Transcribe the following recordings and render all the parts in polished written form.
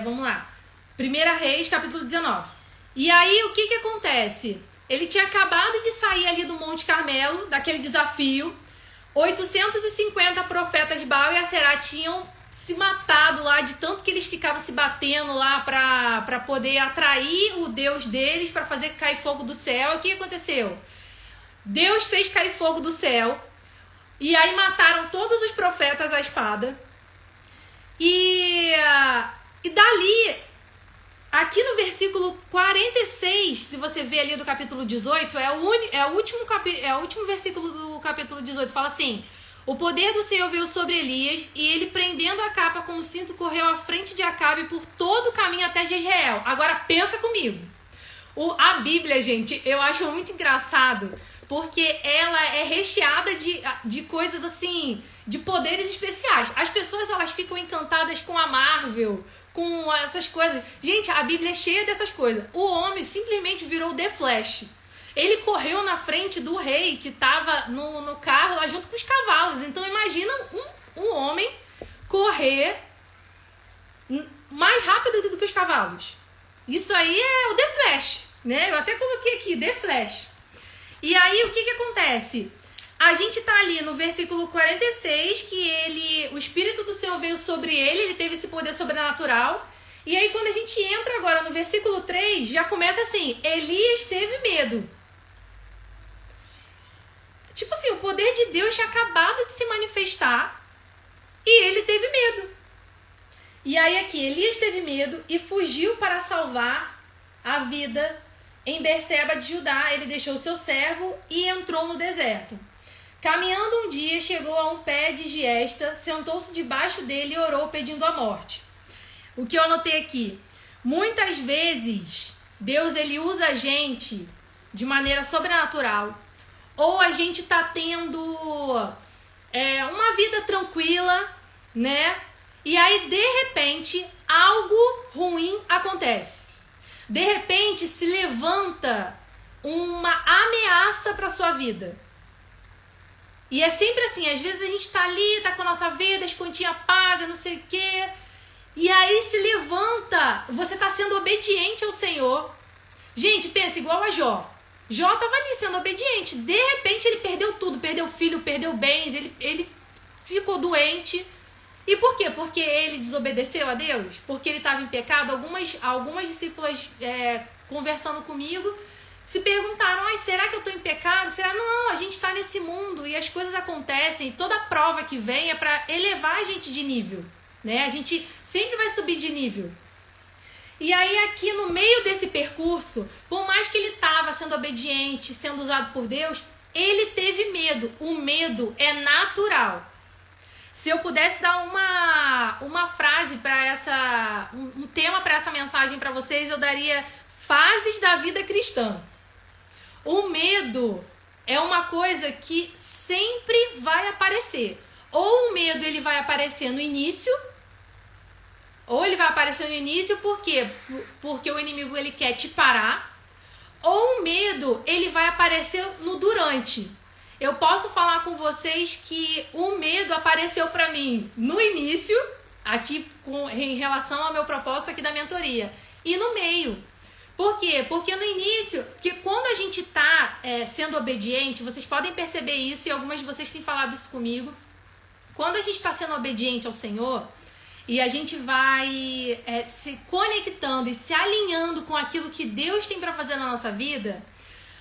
Vamos lá. 1 Reis, capítulo 19. E aí, o que acontece? Ele tinha acabado de sair ali do Monte Carmelo, daquele desafio. 850 profetas Baal e Aserá tinham se matado lá, de tanto que eles ficavam se batendo lá para poder atrair o Deus deles, para fazer cair fogo do céu. E o que aconteceu? Deus fez cair fogo do céu, e aí mataram todos os profetas à espada. E dali, aqui no versículo 46, se você vê ali do capítulo 18, é o último versículo do capítulo 18, fala assim: o poder do Senhor veio sobre Elias, e ele, prendendo a capa com o cinto, correu à frente de Acabe por todo o caminho até Jezreel. Agora pensa comigo. A Bíblia, gente, eu acho muito engraçado, porque ela é recheada de coisas assim, de poderes especiais. As pessoas, elas ficam encantadas com a Marvel, com essas coisas. Gente, a Bíblia é cheia dessas coisas. O homem simplesmente virou The Flash. Ele correu na frente do rei que estava no carro lá junto com os cavalos. Então imagina um homem correr mais rápido do que os cavalos. Isso aí é o The Flash, né? Eu até coloquei aqui, The Flash. E aí o que acontece? A gente tá ali no versículo 46, que o Espírito do Senhor veio sobre ele teve esse poder sobrenatural. E aí quando a gente entra agora no versículo 3, já começa assim: Elias teve medo. Tipo assim, o poder de Deus tinha acabado de se manifestar e ele teve medo. E aí aqui, Elias teve medo e fugiu para salvar a vida em Berseba de Judá. Ele deixou seu servo e entrou no deserto. Caminhando um dia, chegou a um pé de giesta, sentou-se debaixo dele e orou pedindo a morte. O que eu anotei aqui? Muitas vezes, Deus ele usa a gente de maneira sobrenatural, ou a gente tá tendo uma vida tranquila, né? E aí, de repente, algo ruim acontece. De repente, se levanta uma ameaça para sua vida. E é sempre assim, às vezes a gente tá ali, tá com a nossa vida, as continhas pagas, não sei o quê. E aí se levanta, você tá sendo obediente ao Senhor. Gente, pensa igual a Jó. Jó tava ali sendo obediente. De repente ele perdeu tudo, perdeu filho, perdeu bens, ele ficou doente. E por quê? Porque ele desobedeceu a Deus? Porque ele estava em pecado? Algumas discípulas conversando comigo se perguntaram: será que eu estou em pecado? Será? Não, a gente está nesse mundo e as coisas acontecem. E toda prova que vem é para elevar a gente de nível, né? A gente sempre vai subir de nível. E aí aqui no meio desse percurso, por mais que ele estava sendo obediente, sendo usado por Deus, ele teve medo. O medo é natural. Se eu pudesse dar uma frase para um tema para essa mensagem para vocês, eu daria fases da vida cristã. O medo é uma coisa que sempre vai aparecer. Ou o medo ele vai aparecer no início, por quê? Porque o inimigo ele quer te parar. Ou o medo ele vai aparecer no durante. Eu posso falar com vocês que o medo apareceu para mim no início, aqui em relação ao meu propósito aqui da mentoria, e no meio. Por quê? Porque no início, porque quando a gente está sendo obediente, vocês podem perceber isso, e algumas de vocês têm falado isso comigo. Quando a gente está sendo obediente ao Senhor, e a gente vai se conectando e se alinhando com aquilo que Deus tem para fazer na nossa vida,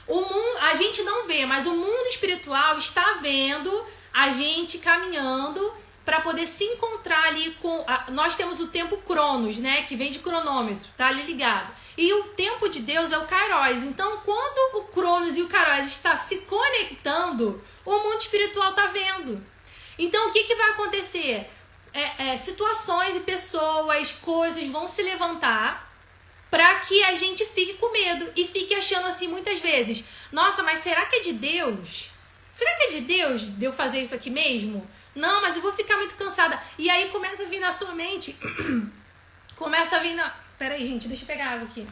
o mundo, a gente não vê, mas o mundo espiritual está vendo a gente caminhando para poder se encontrar ali com... nós temos o tempo Cronos, né? Que vem de cronômetro, tá ali ligado. E o tempo de Deus é o Kairos. Então, quando o Cronos e o Kairos está se conectando, o mundo espiritual está vendo. Então, o que vai acontecer? Situações e pessoas, coisas vão se levantar para que a gente fique com medo e fique achando assim muitas vezes: nossa, mas será que é de Deus? Será que é de Deus de eu fazer isso aqui mesmo? Não, mas eu vou ficar muito cansada. E aí começa a vir na sua mente, Peraí, gente, deixa eu pegar água aqui.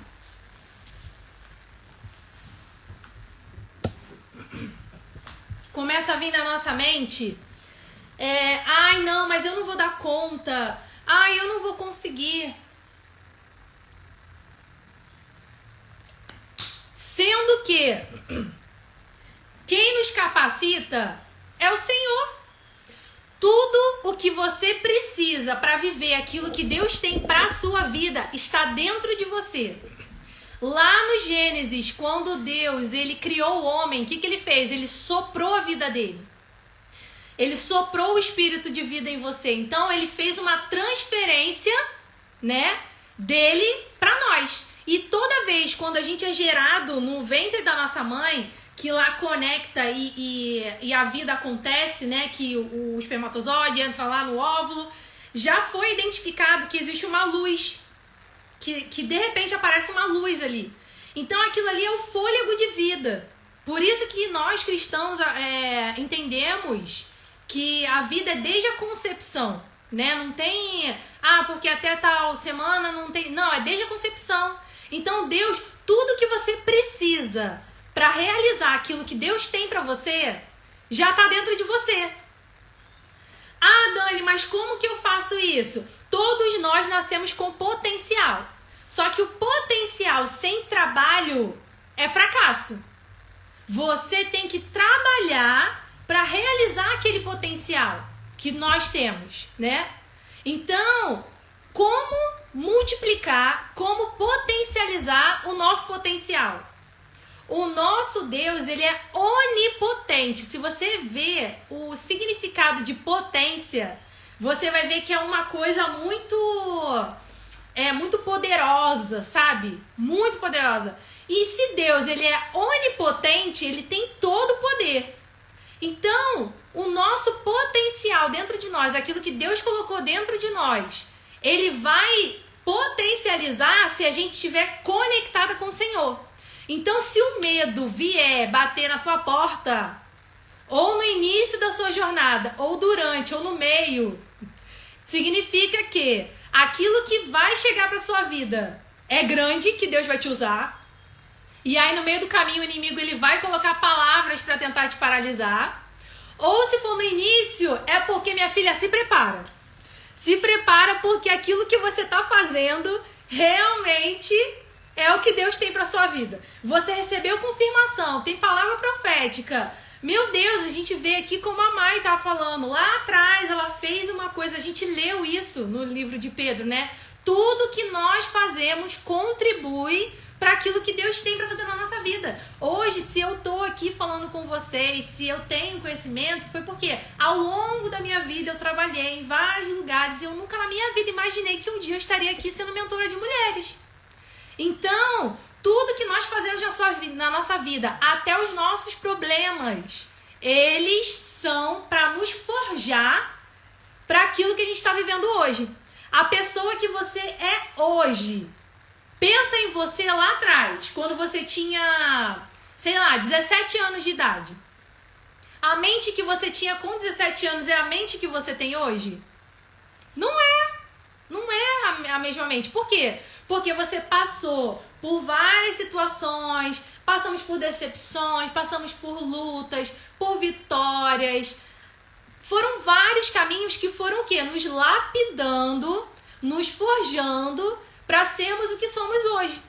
Começa a vir na nossa mente: ai, não, mas eu não vou dar conta. Ai, eu não vou conseguir. Sendo que quem nos capacita é o Senhor. Tudo o que você precisa para viver aquilo que Deus tem para a sua vida está dentro de você. Lá no Gênesis, quando Deus ele criou o homem, o que ele fez? Ele soprou a vida dele. Ele soprou o espírito de vida em você. Então, ele fez uma transferência, né, dele para nós. E toda vez quando a gente é gerado no ventre da nossa mãe, que lá conecta e a vida acontece, né, que o espermatozoide entra lá no óvulo, já foi identificado que existe uma luz, que de repente aparece uma luz ali. Então, aquilo ali é o fôlego de vida. Por isso que nós cristãos entendemos que a vida é desde a concepção, né? Não tem, porque até tal semana não tem. Não, é desde a concepção. Então, Deus, tudo que você precisa para realizar aquilo que Deus tem para você, já está dentro de você. Dani, mas como que eu faço isso? Todos nós nascemos com potencial. Só que o potencial sem trabalho é fracasso. Você tem que trabalhar para realizar aquele potencial que nós temos, né? Então, como multiplicar, como potencializar o nosso potencial? O nosso Deus, ele é onipotente. Se você vê o significado de potência, você vai ver que é uma coisa muito poderosa, sabe? Muito poderosa. E se Deus, ele é onipotente, ele tem todo o poder. Então, o nosso potencial dentro de nós, aquilo que Deus colocou dentro de nós, ele vai potencializar se a gente estiver conectada com o Senhor. Então, se o medo vier bater na tua porta, ou no início da sua jornada, ou durante, ou no meio, significa que aquilo que vai chegar para sua vida é grande, que Deus vai te usar. E aí, no meio do caminho, o inimigo ele vai colocar palavras para tentar te paralisar. Ou se for no início, é porque, minha filha, se prepara. Se prepara porque aquilo que você está fazendo realmente é o que Deus tem para sua vida. Você recebeu confirmação, tem palavra profética. Meu Deus, a gente vê aqui como a Mai estava falando. Lá atrás, ela fez uma coisa, a gente leu isso no livro de Pedro, né? Tudo que nós fazemos contribui para aquilo que Deus tem para fazer na nossa vida. Hoje, se eu tô aqui falando com vocês, se eu tenho conhecimento, foi porque ao longo da minha vida eu trabalhei em vários lugares e eu nunca na minha vida imaginei que um dia eu estaria aqui sendo mentora de mulheres. Então, tudo que nós fazemos na nossa vida, até os nossos problemas, eles são para nos forjar para aquilo que a gente está vivendo hoje. A pessoa que você é hoje, pensa em você lá atrás, quando você tinha, 17 anos de idade. A mente que você tinha com 17 anos é a mente que você tem hoje? Não é a mesma mente. Por quê? Porque você passou por várias situações, passamos por decepções, passamos por lutas, por vitórias. Foram vários caminhos que foram o quê? Nos lapidando, nos forjando para sermos o que somos hoje.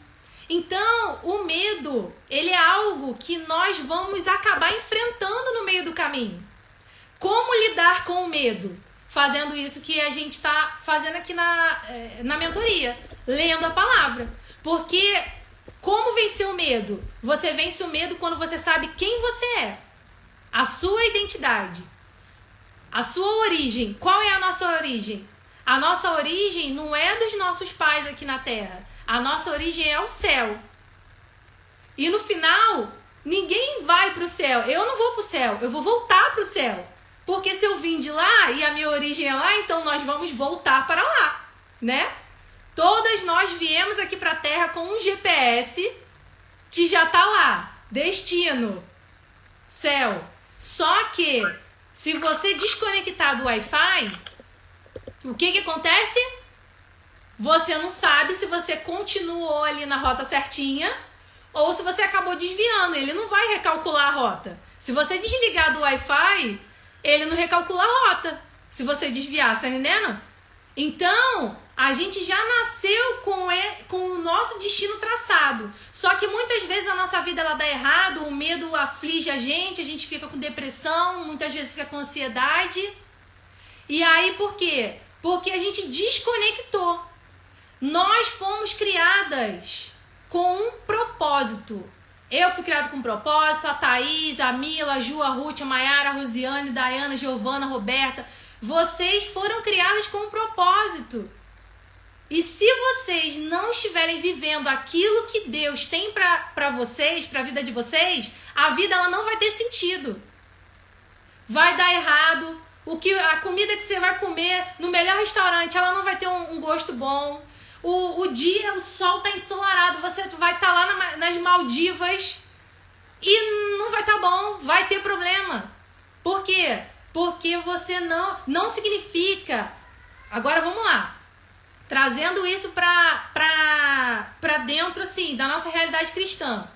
Então, o medo, ele é algo que nós vamos acabar enfrentando no meio do caminho. Como lidar com o medo? Fazendo isso que a gente está fazendo aqui na mentoria, lendo a palavra. Porque como vencer o medo? Você vence o medo quando você sabe quem você é, a sua identidade, a sua origem. Qual é a nossa origem? A nossa origem não é dos nossos pais aqui na Terra. A nossa origem é o céu. E no final, ninguém vai para o céu. Eu não vou para o céu, eu vou voltar para o céu. Porque se eu vim de lá e a minha origem é lá, então nós vamos voltar para lá, né? Todas nós viemos aqui para a Terra com um GPS que já está lá. Destino, céu. Só que, se você desconectar do Wi-Fi, o que acontece? Você não sabe se você continuou ali na rota certinha ou se você acabou desviando. Ele não vai recalcular a rota. Se você desligar do Wi-Fi, ele não recalcula a rota. Se você desviar, tá entendendo? Então, A gente já nasceu com o nosso destino traçado. Só que muitas vezes a nossa vida ela dá errado, o medo aflige a gente fica com depressão, muitas vezes fica com ansiedade. E aí por quê? Porque a gente desconectou. Nós fomos criadas com um propósito. Eu fui criada com um propósito, a Thaís, a Mila, a Ju, a Ruth, a Maiara, a Rosiane, a Dayana, a Giovana, a Roberta. Vocês foram criadas com um propósito. E se vocês não estiverem vivendo aquilo que Deus tem para vocês, para a vida de vocês, a vida ela não vai ter sentido. Vai dar errado. A comida que você vai comer no melhor restaurante, ela não vai ter um gosto bom. O dia, o sol tá ensolarado, você vai estar lá nas Maldivas e não vai estar bom, vai ter problema. Por quê? Porque você não significa. Agora vamos lá. Trazendo isso pra dentro, assim, da nossa realidade cristã.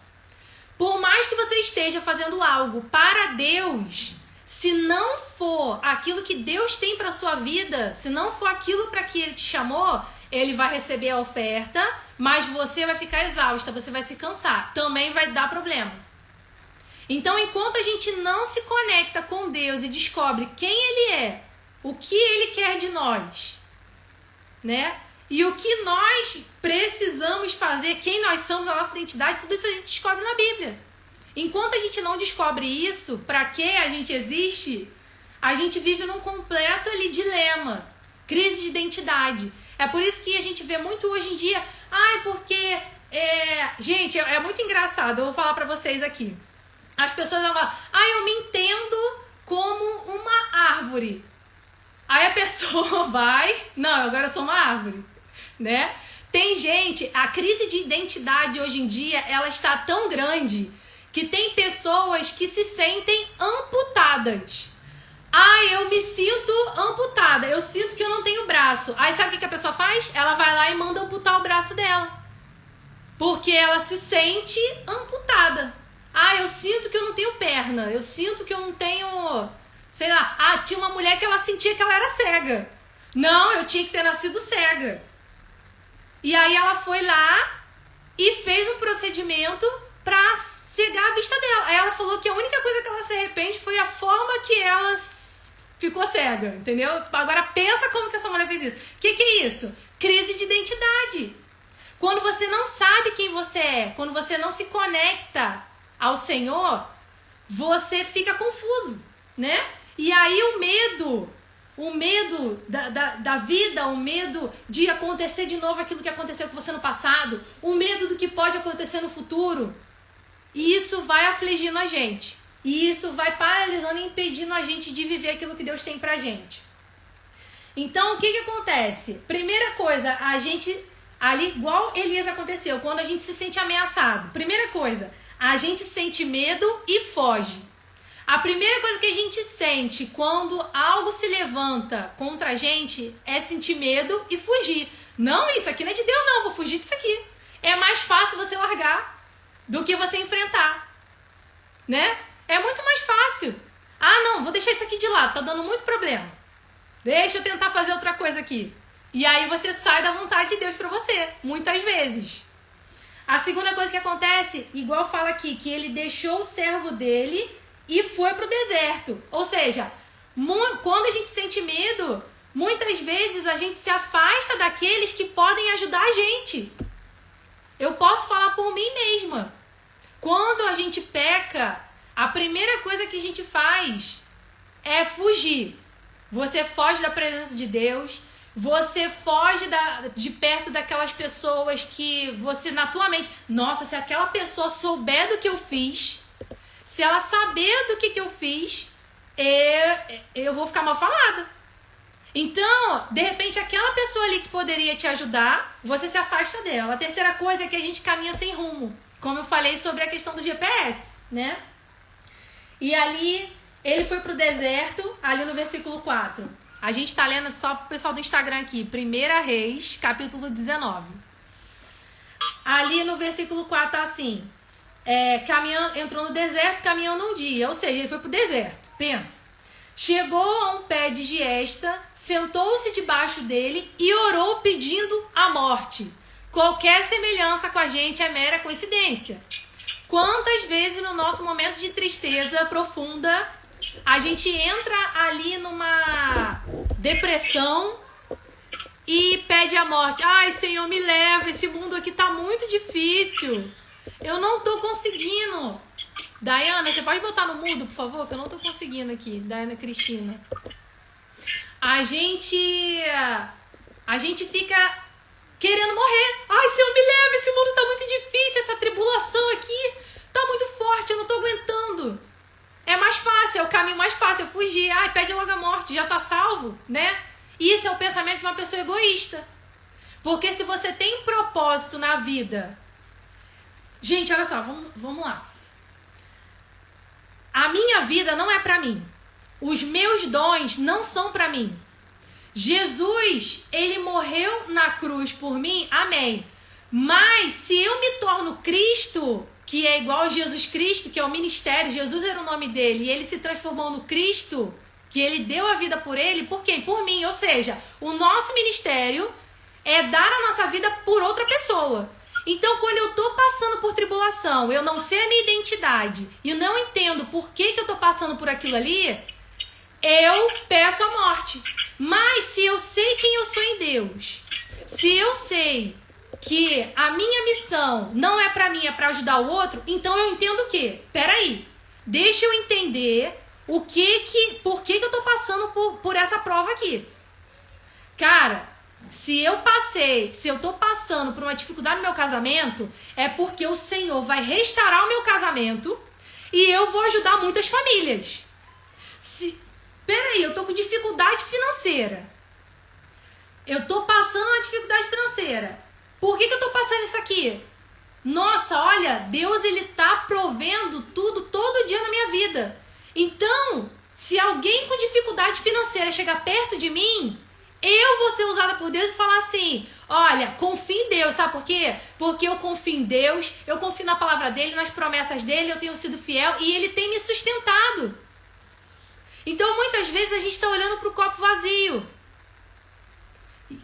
Por mais que você esteja fazendo algo para Deus, se não for aquilo que Deus tem para sua vida, se não for aquilo para que Ele te chamou, Ele vai receber a oferta, mas você vai ficar exausta, você vai se cansar. Também vai dar problema. Então, enquanto a gente não se conecta com Deus e descobre quem Ele é, o que Ele quer de nós, né? E o que nós precisamos fazer, quem nós somos, a nossa identidade, tudo isso a gente descobre na Bíblia. Enquanto a gente não descobre isso, para que a gente existe, a gente vive num completo dilema, crise de identidade. É por isso que a gente vê muito hoje em dia, porque... Gente, é muito engraçado, eu vou falar pra vocês aqui. As pessoas falam, eu me entendo como uma árvore. Aí a pessoa vai, não, agora eu sou uma árvore, né? Tem gente, a crise de identidade hoje em dia, ela está tão grande que tem pessoas que se sentem amputadas. Eu me sinto amputada, eu sinto que eu não tenho braço. Aí sabe o que a pessoa faz? Ela vai lá e manda amputar o braço dela. Porque ela se sente amputada. Eu sinto que eu não tenho perna, eu sinto que eu não tenho... Sei lá, tinha uma mulher que ela sentia que ela era cega. Não, eu tinha que ter nascido cega. E aí ela foi lá e fez um procedimento pra cegar a vista dela. Aí ela falou que a única coisa que ela se arrepende foi a forma que ela ficou cega, entendeu? Agora pensa como que essa mulher fez isso. O que é isso? Crise de identidade. Quando você não sabe quem você é, quando você não se conecta ao Senhor, você fica confuso, né? E aí o medo da vida, o medo de acontecer de novo aquilo que aconteceu com você no passado, o medo do que pode acontecer no futuro, e isso vai afligindo a gente. E isso vai paralisando e impedindo a gente de viver aquilo que Deus tem pra gente. Então, o que acontece? Primeira coisa, a gente, ali, igual Elias aconteceu, quando a gente se sente ameaçado. Primeira coisa, a gente sente medo e foge. A primeira coisa que a gente sente quando algo se levanta contra a gente é sentir medo e fugir. Não, isso aqui não é de Deus não, vou fugir disso aqui. É mais fácil você largar do que você enfrentar, né? É muito mais fácil. Não, vou deixar isso aqui de lado, tá dando muito problema. Deixa eu tentar fazer outra coisa aqui. E aí você sai da vontade de Deus pra você, muitas vezes. A segunda coisa que acontece, igual fala aqui, que ele deixou o servo dele e foi pro deserto. Ou seja, quando a gente sente medo, muitas vezes a gente se afasta daqueles que podem ajudar a gente. Eu posso falar por mim mesma. Quando a gente peca, a primeira coisa que a gente faz é fugir. Você foge da presença de Deus, você foge de perto daquelas pessoas que você na tua mente... Nossa, se aquela pessoa souber do que eu fiz, se ela saber do que eu fiz, eu vou ficar mal falada. Então, de repente, aquela pessoa ali que poderia te ajudar, você se afasta dela. A terceira coisa é que a gente caminha sem rumo. Como eu falei sobre a questão do GPS, né? E ali, ele foi pro deserto, ali no versículo 4. A gente tá lendo só pro pessoal do Instagram aqui. 1 Reis, capítulo 19. Ali no versículo 4 tá assim. Entrou no deserto caminhando um dia. Ou seja, ele foi pro deserto. Pensa. chegou a um pé de giesta, sentou-se debaixo dele e orou pedindo a morte. Qualquer semelhança com a gente é mera coincidência. Quantas vezes no nosso momento de tristeza profunda, a gente entra ali numa depressão e pede a morte. Ai, Senhor, me leva, esse mundo aqui tá muito difícil. Eu não tô conseguindo. Daiana, você pode botar no mudo, por favor? Que eu não tô conseguindo aqui. Daiana Cristina. A gente fica querendo morrer. Ai, Senhor, me leva, esse mundo tá muito difícil, essa tribulação aqui tá muito forte, eu não tô aguentando. É mais fácil, é o caminho mais fácil, é fugir. Ai, pede logo a morte, já tá salvo, né? Isso é o pensamento de uma pessoa egoísta. Porque se você tem propósito na vida... Gente, olha só, vamos lá. A minha vida não é pra mim. Os meus dons não são pra mim. Jesus, ele morreu na cruz por mim, amém. Mas se eu me torno Cristo, que é igual a Jesus Cristo, que é o ministério, Jesus era o nome dele, e ele se transformou no Cristo, que ele deu a vida por ele, por quem? Por mim. Ou seja, o nosso ministério é dar a nossa vida por outra pessoa. Então, quando eu tô passando por tribulação, eu não sei a minha identidade e não entendo por que eu tô passando por aquilo ali, eu peço a morte. Mas se eu sei quem eu sou em Deus, se eu sei que a minha missão não é pra mim, é pra ajudar o outro, então eu entendo o quê? Peraí, deixa eu entender por que eu tô passando por essa prova aqui. Cara, se eu tô passando por uma dificuldade no meu casamento, é porque o Senhor vai restaurar o meu casamento e eu vou ajudar muitas famílias. Peraí, eu tô com dificuldade financeira. Eu tô passando uma dificuldade financeira. Por que eu tô passando isso aqui? Nossa, olha, Deus, ele tá provendo tudo todo dia na minha vida. Então, se alguém com dificuldade financeira chegar perto de mim, eu vou ser usada por Deus e falar assim, olha, confia em Deus, sabe por quê? Porque eu confio em Deus, eu confio na palavra dele, nas promessas dele, eu tenho sido fiel e ele tem me sustentado. Então, muitas vezes a gente está olhando para o copo vazio,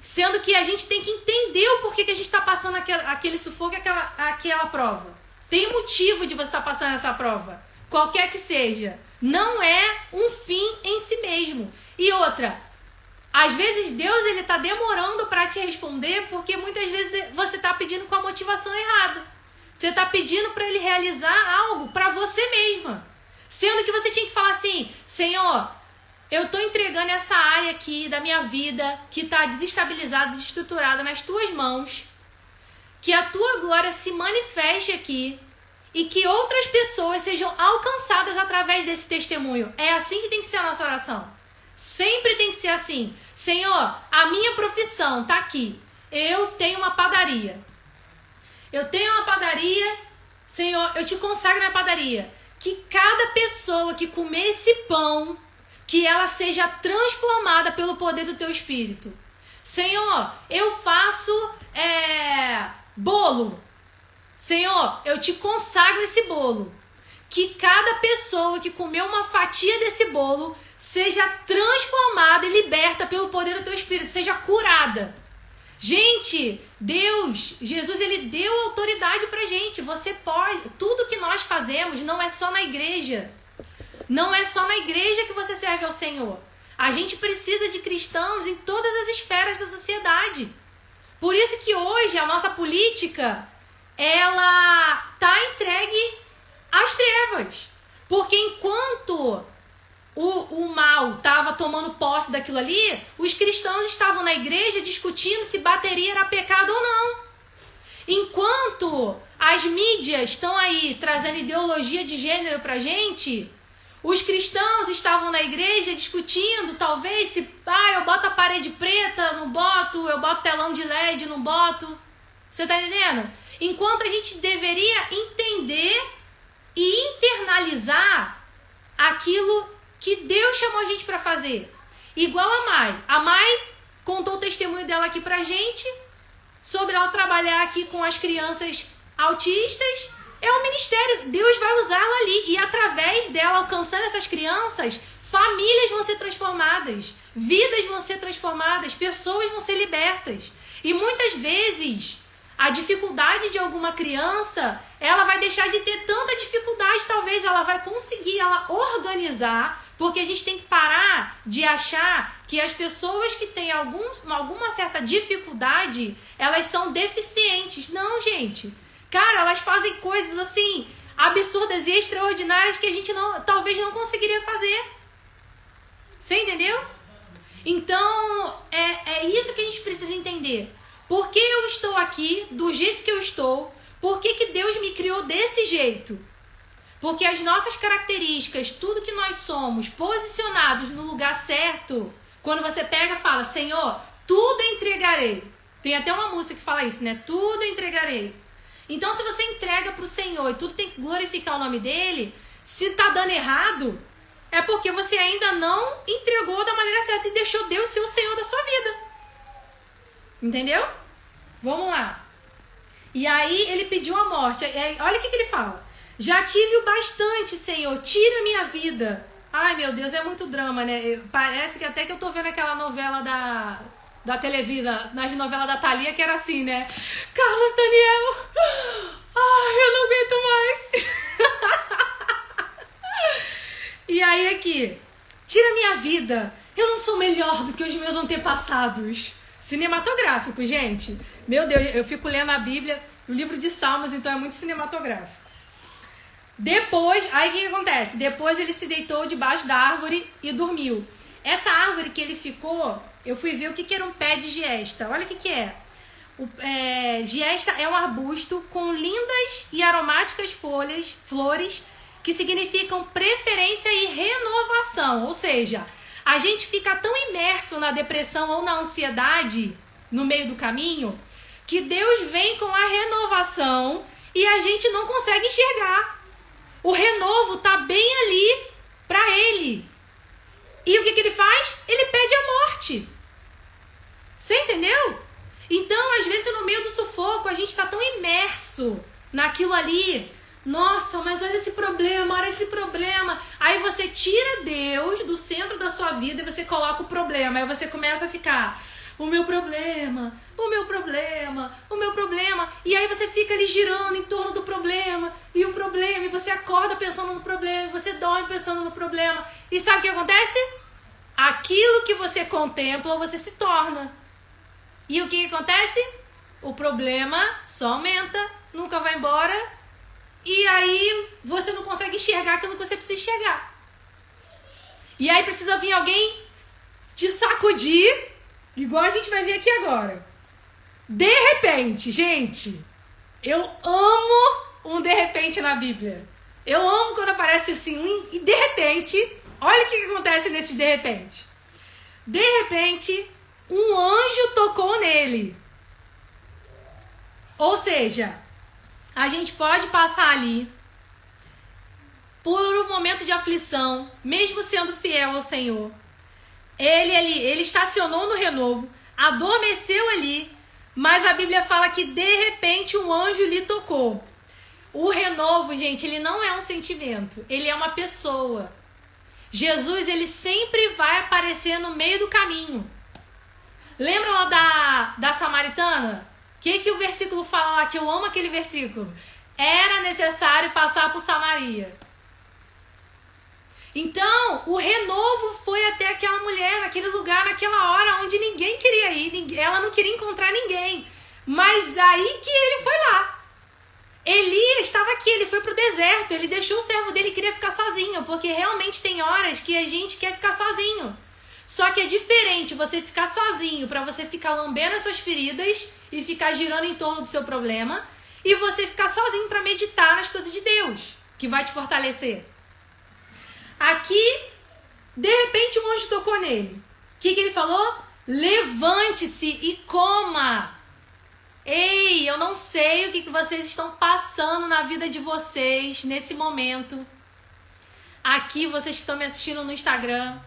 sendo que a gente tem que entender o porquê que a gente está passando aquele sufoco, aquela prova. Tem motivo de você estar passando essa prova, qualquer que seja. Não é um fim em si mesmo. E outra, às vezes Deus ele está demorando para te responder porque muitas vezes você está pedindo com a motivação errada. Você está pedindo para ele realizar algo para você mesma. Sendo que você tinha que falar assim, Senhor, eu estou entregando essa área aqui da minha vida que está desestabilizada, desestruturada nas tuas mãos. Que a tua glória se manifeste aqui e que outras pessoas sejam alcançadas através desse testemunho. É assim que tem que ser a nossa oração. Sempre tem que ser assim. Senhor, a minha profissão está aqui. Eu tenho uma padaria. Senhor, eu te consagro minha padaria. Que cada pessoa que comer esse pão, que ela seja transformada pelo poder do teu Espírito. Senhor, eu faço bolo. Senhor, eu te consagro esse bolo. Que cada pessoa que comer uma fatia desse bolo seja transformada e liberta pelo poder do teu Espírito, seja curada. Gente, Deus, Jesus, ele deu autoridade pra gente. Você pode, tudo que nós fazemos não é só na igreja. Não é só na igreja que você serve ao Senhor. A gente precisa de cristãos em todas as esferas da sociedade. Por isso que hoje a nossa política, ela tá entregue às trevas. Porque enquanto o mal estava tomando posse daquilo ali, os cristãos estavam na igreja discutindo se bateria era pecado ou não. Enquanto as mídias estão aí trazendo ideologia de gênero pra gente, os cristãos estavam na igreja discutindo, talvez, se eu boto a parede preta, não boto, eu boto telão de LED, não boto. Você tá entendendo? Enquanto a gente deveria entender e internalizar aquilo que Deus chamou a gente para fazer. Igual a Mai. A Mai contou o testemunho dela aqui pra gente, sobre ela trabalhar aqui com as crianças autistas. É um ministério, Deus vai usá-la ali. E através dela, alcançando essas crianças, famílias vão ser transformadas, vidas vão ser transformadas, pessoas vão ser libertas. E muitas vezes a dificuldade de alguma criança, ela vai deixar de ter tanta dificuldade, talvez ela vai conseguir organizar, porque a gente tem que parar de achar que as pessoas que têm alguma certa dificuldade, elas são deficientes. Não, gente. Cara, elas fazem coisas assim, absurdas e extraordinárias que a gente talvez não conseguiria fazer. Você entendeu? Então, é isso que a gente precisa entender. Por que eu estou aqui do jeito que eu estou? Por que Deus me criou desse jeito? Porque as nossas características, tudo que nós somos, posicionados no lugar certo, quando você pega e fala, Senhor, tudo entregarei. Tem até uma música que fala isso, né? Tudo entregarei. Então, se você entrega para o Senhor e tudo tem que glorificar o nome dele, se tá dando errado, é porque você ainda não entregou da maneira certa e deixou Deus ser o Senhor da sua vida. Entendeu? Vamos lá. E aí ele pediu a morte. Olha o que ele fala. Já tive o bastante, Senhor. Tira minha vida. Ai, meu Deus, é muito drama, né? Parece que até que eu tô vendo aquela novela da Televisa, nas novelas da Thalia, que era assim, né? Carlos Daniel. Ai, eu não aguento mais. E aí aqui. Tira minha vida. Eu não sou melhor do que os meus antepassados. Cinematográfico, gente. Meu Deus, eu fico lendo a Bíblia, o livro de Salmos, então é muito cinematográfico. Depois, aí o que acontece? Depois ele se deitou debaixo da árvore e dormiu. Essa árvore que ele ficou, eu fui ver o que era um pé de giesta. Olha o que é. Giesta é um arbusto com lindas e aromáticas flores, que significam preferência e renovação. Ou seja, a gente fica tão imerso na depressão ou na ansiedade no meio do caminho que Deus vem com a renovação e a gente não consegue enxergar. O renovo tá bem ali para ele. E o que ele faz? Ele pede a morte. Você entendeu? Então, às vezes, no meio do sufoco, a gente tá tão imerso naquilo ali. Nossa, mas olha esse problema. Aí você tira Deus do centro da sua vida e você coloca o problema. Aí você começa a ficar, o meu problema. E aí você fica ali girando em torno do problema. E o problema, e você acorda pensando no problema, e você dorme pensando no problema. E sabe o que acontece? Aquilo que você contempla, você se torna. E o que acontece? O problema só aumenta, nunca vai embora. E aí você não consegue enxergar aquilo que você precisa enxergar. E aí precisa vir alguém te sacudir, igual a gente vai ver aqui agora. De repente, gente, eu amo um de repente na Bíblia. Eu amo quando aparece assim, e de repente, olha o que acontece nesse de repente. De repente, um anjo tocou nele. Ou seja, a gente pode passar ali por um momento de aflição, mesmo sendo fiel ao Senhor. Ele estacionou no renovo, adormeceu ali, mas a Bíblia fala que de repente um anjo lhe tocou. O renovo, gente, ele não é um sentimento, ele é uma pessoa. Jesus, ele sempre vai aparecer no meio do caminho. Lembra lá da Samaritana? O que o versículo fala lá, que eu amo aquele versículo? Era necessário passar por Samaria. Então, o renovo foi até aquela mulher, naquele lugar, naquela hora onde ninguém queria ir, ela não queria encontrar ninguém. Mas aí que ele foi lá. Elias estava aqui, ele foi pro deserto, ele deixou o servo dele e queria ficar sozinho, porque realmente tem horas que a gente quer ficar sozinho. Só que é diferente você ficar sozinho para você ficar lambendo as suas feridas e ficar girando em torno do seu problema, e você ficar sozinho para meditar nas coisas de Deus, que vai te fortalecer. Aqui, de repente, um anjo tocou nele. O que ele falou? Levante-se e coma. Ei, eu não sei o que vocês estão passando na vida de vocês nesse momento. Aqui, vocês que estão me assistindo no Instagram.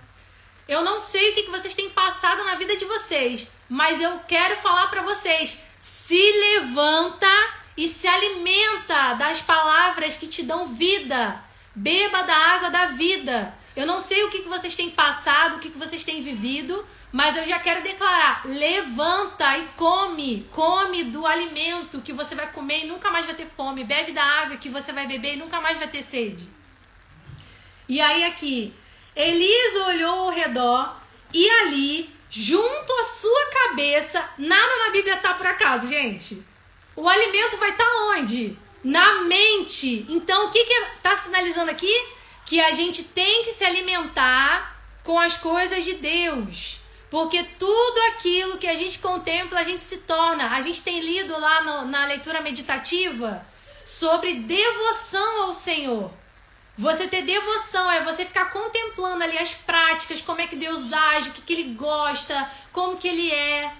Eu não sei o que vocês têm passado na vida de vocês, mas eu quero falar para vocês. Se levanta e se alimenta das palavras que te dão vida. Beba da água da vida. Eu não sei o que vocês têm passado, o que vocês têm vivido, mas eu já quero declarar, levanta e come. Come do alimento que você vai comer e nunca mais vai ter fome. Bebe da água que você vai beber e nunca mais vai ter sede. E aí aqui, Elias olhou ao redor e ali, junto à sua cabeça, nada na Bíblia tá por acaso, gente. O alimento vai estar onde? Na mente. Então, o que está sinalizando aqui? Que a gente tem que se alimentar com as coisas de Deus. Porque tudo aquilo que a gente contempla, a gente se torna. A gente tem lido lá na leitura meditativa sobre devoção ao Senhor. Você ter devoção é você ficar contemplando ali as práticas, como é que Deus age, o que Ele gosta, como que Ele é.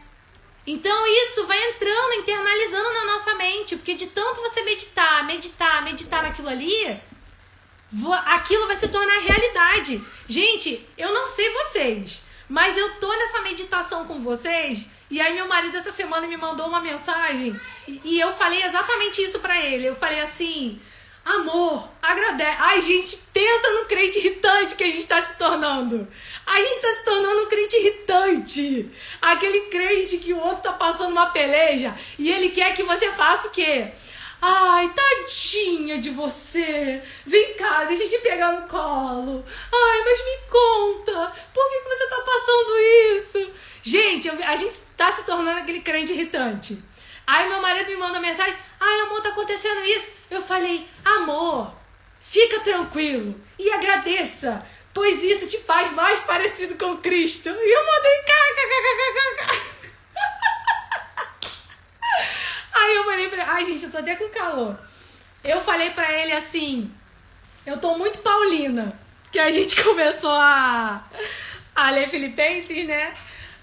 Então isso vai entrando, internalizando na nossa mente, porque de tanto você meditar naquilo ali, aquilo vai se tornar realidade. Gente, eu não sei vocês, mas eu tô nessa meditação com vocês, e aí meu marido essa semana me mandou uma mensagem, e eu falei exatamente isso pra ele. Eu falei assim, amor, agradece. Ai, gente, pensa no crente irritante que a gente tá se tornando. A gente tá se tornando um crente irritante. Aquele crente que o outro tá passando uma peleja e ele quer que você faça o quê? Ai, tadinha de você. Vem cá, deixa eu te pegar no colo. Ai, mas me conta, por que você tá passando isso? Gente, a gente tá se tornando aquele crente irritante. Aí meu marido me manda mensagem, ai amor, tá acontecendo isso. Eu falei, amor, fica tranquilo e agradeça, pois isso te faz mais parecido com Cristo. E eu mandei Aí eu falei pra ele, ai gente, eu tô até com calor. Eu falei pra ele assim, eu tô muito paulina, que a gente começou a ler Filipenses, né?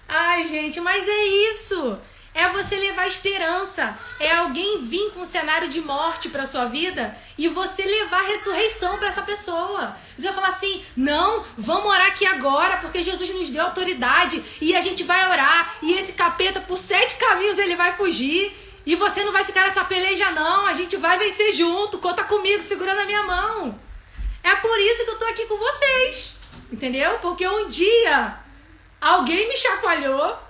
Ai gente, mas é isso. É você levar esperança. É alguém vir com um cenário de morte pra sua vida e você levar ressurreição pra essa pessoa. Você vai falar assim, não, vamos orar aqui agora porque Jesus nos deu autoridade e a gente vai orar e esse capeta por 7 caminhos ele vai fugir e você não vai ficar nessa peleja não, a gente vai vencer junto, conta comigo, segurando a minha mão. É por isso que eu tô aqui com vocês, entendeu? Porque um dia alguém me chacoalhou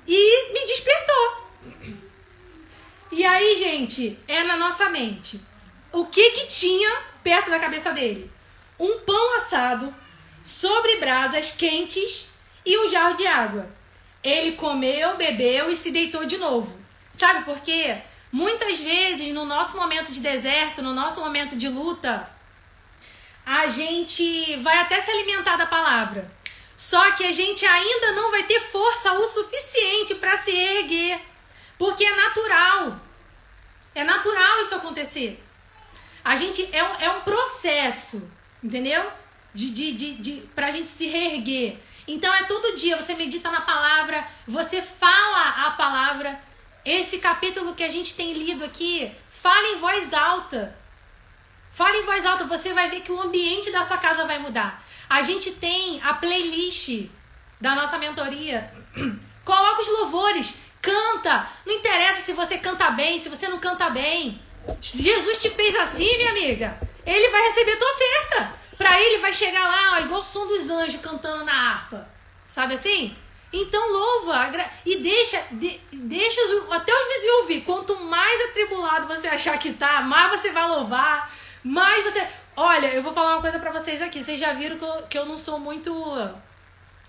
e me despertou. E aí, gente, é na nossa mente. O que tinha perto da cabeça dele? Um pão assado sobre brasas quentes e um jarro de água. Ele comeu, bebeu e se deitou de novo. Sabe por quê? Muitas vezes, no nosso momento de deserto, no nosso momento de luta, a gente vai até se alimentar da palavra. Só que a gente ainda não vai ter força o suficiente para se erguer. Porque é natural. É natural isso acontecer. A gente é um processo, entendeu? Pra gente se reerguer. Então é todo dia, você medita na palavra, você fala a palavra. Esse capítulo que a gente tem lido aqui, fala em voz alta. Fala em voz alta, você vai ver que o ambiente da sua casa vai mudar. A gente tem a playlist da nossa mentoria. Coloca os louvores, canta. Não interessa se você canta bem, se você não canta bem. Jesus te fez assim, minha amiga. Ele vai receber tua oferta. Pra ele vai chegar lá, ó, igual o som dos anjos cantando na harpa. Sabe assim? Então louva e deixa até os vizinhos ouvir. Quanto mais atribulado você achar que tá, mais você vai louvar, mais você... Olha, eu vou falar uma coisa pra vocês aqui. Vocês já viram que eu não sou muito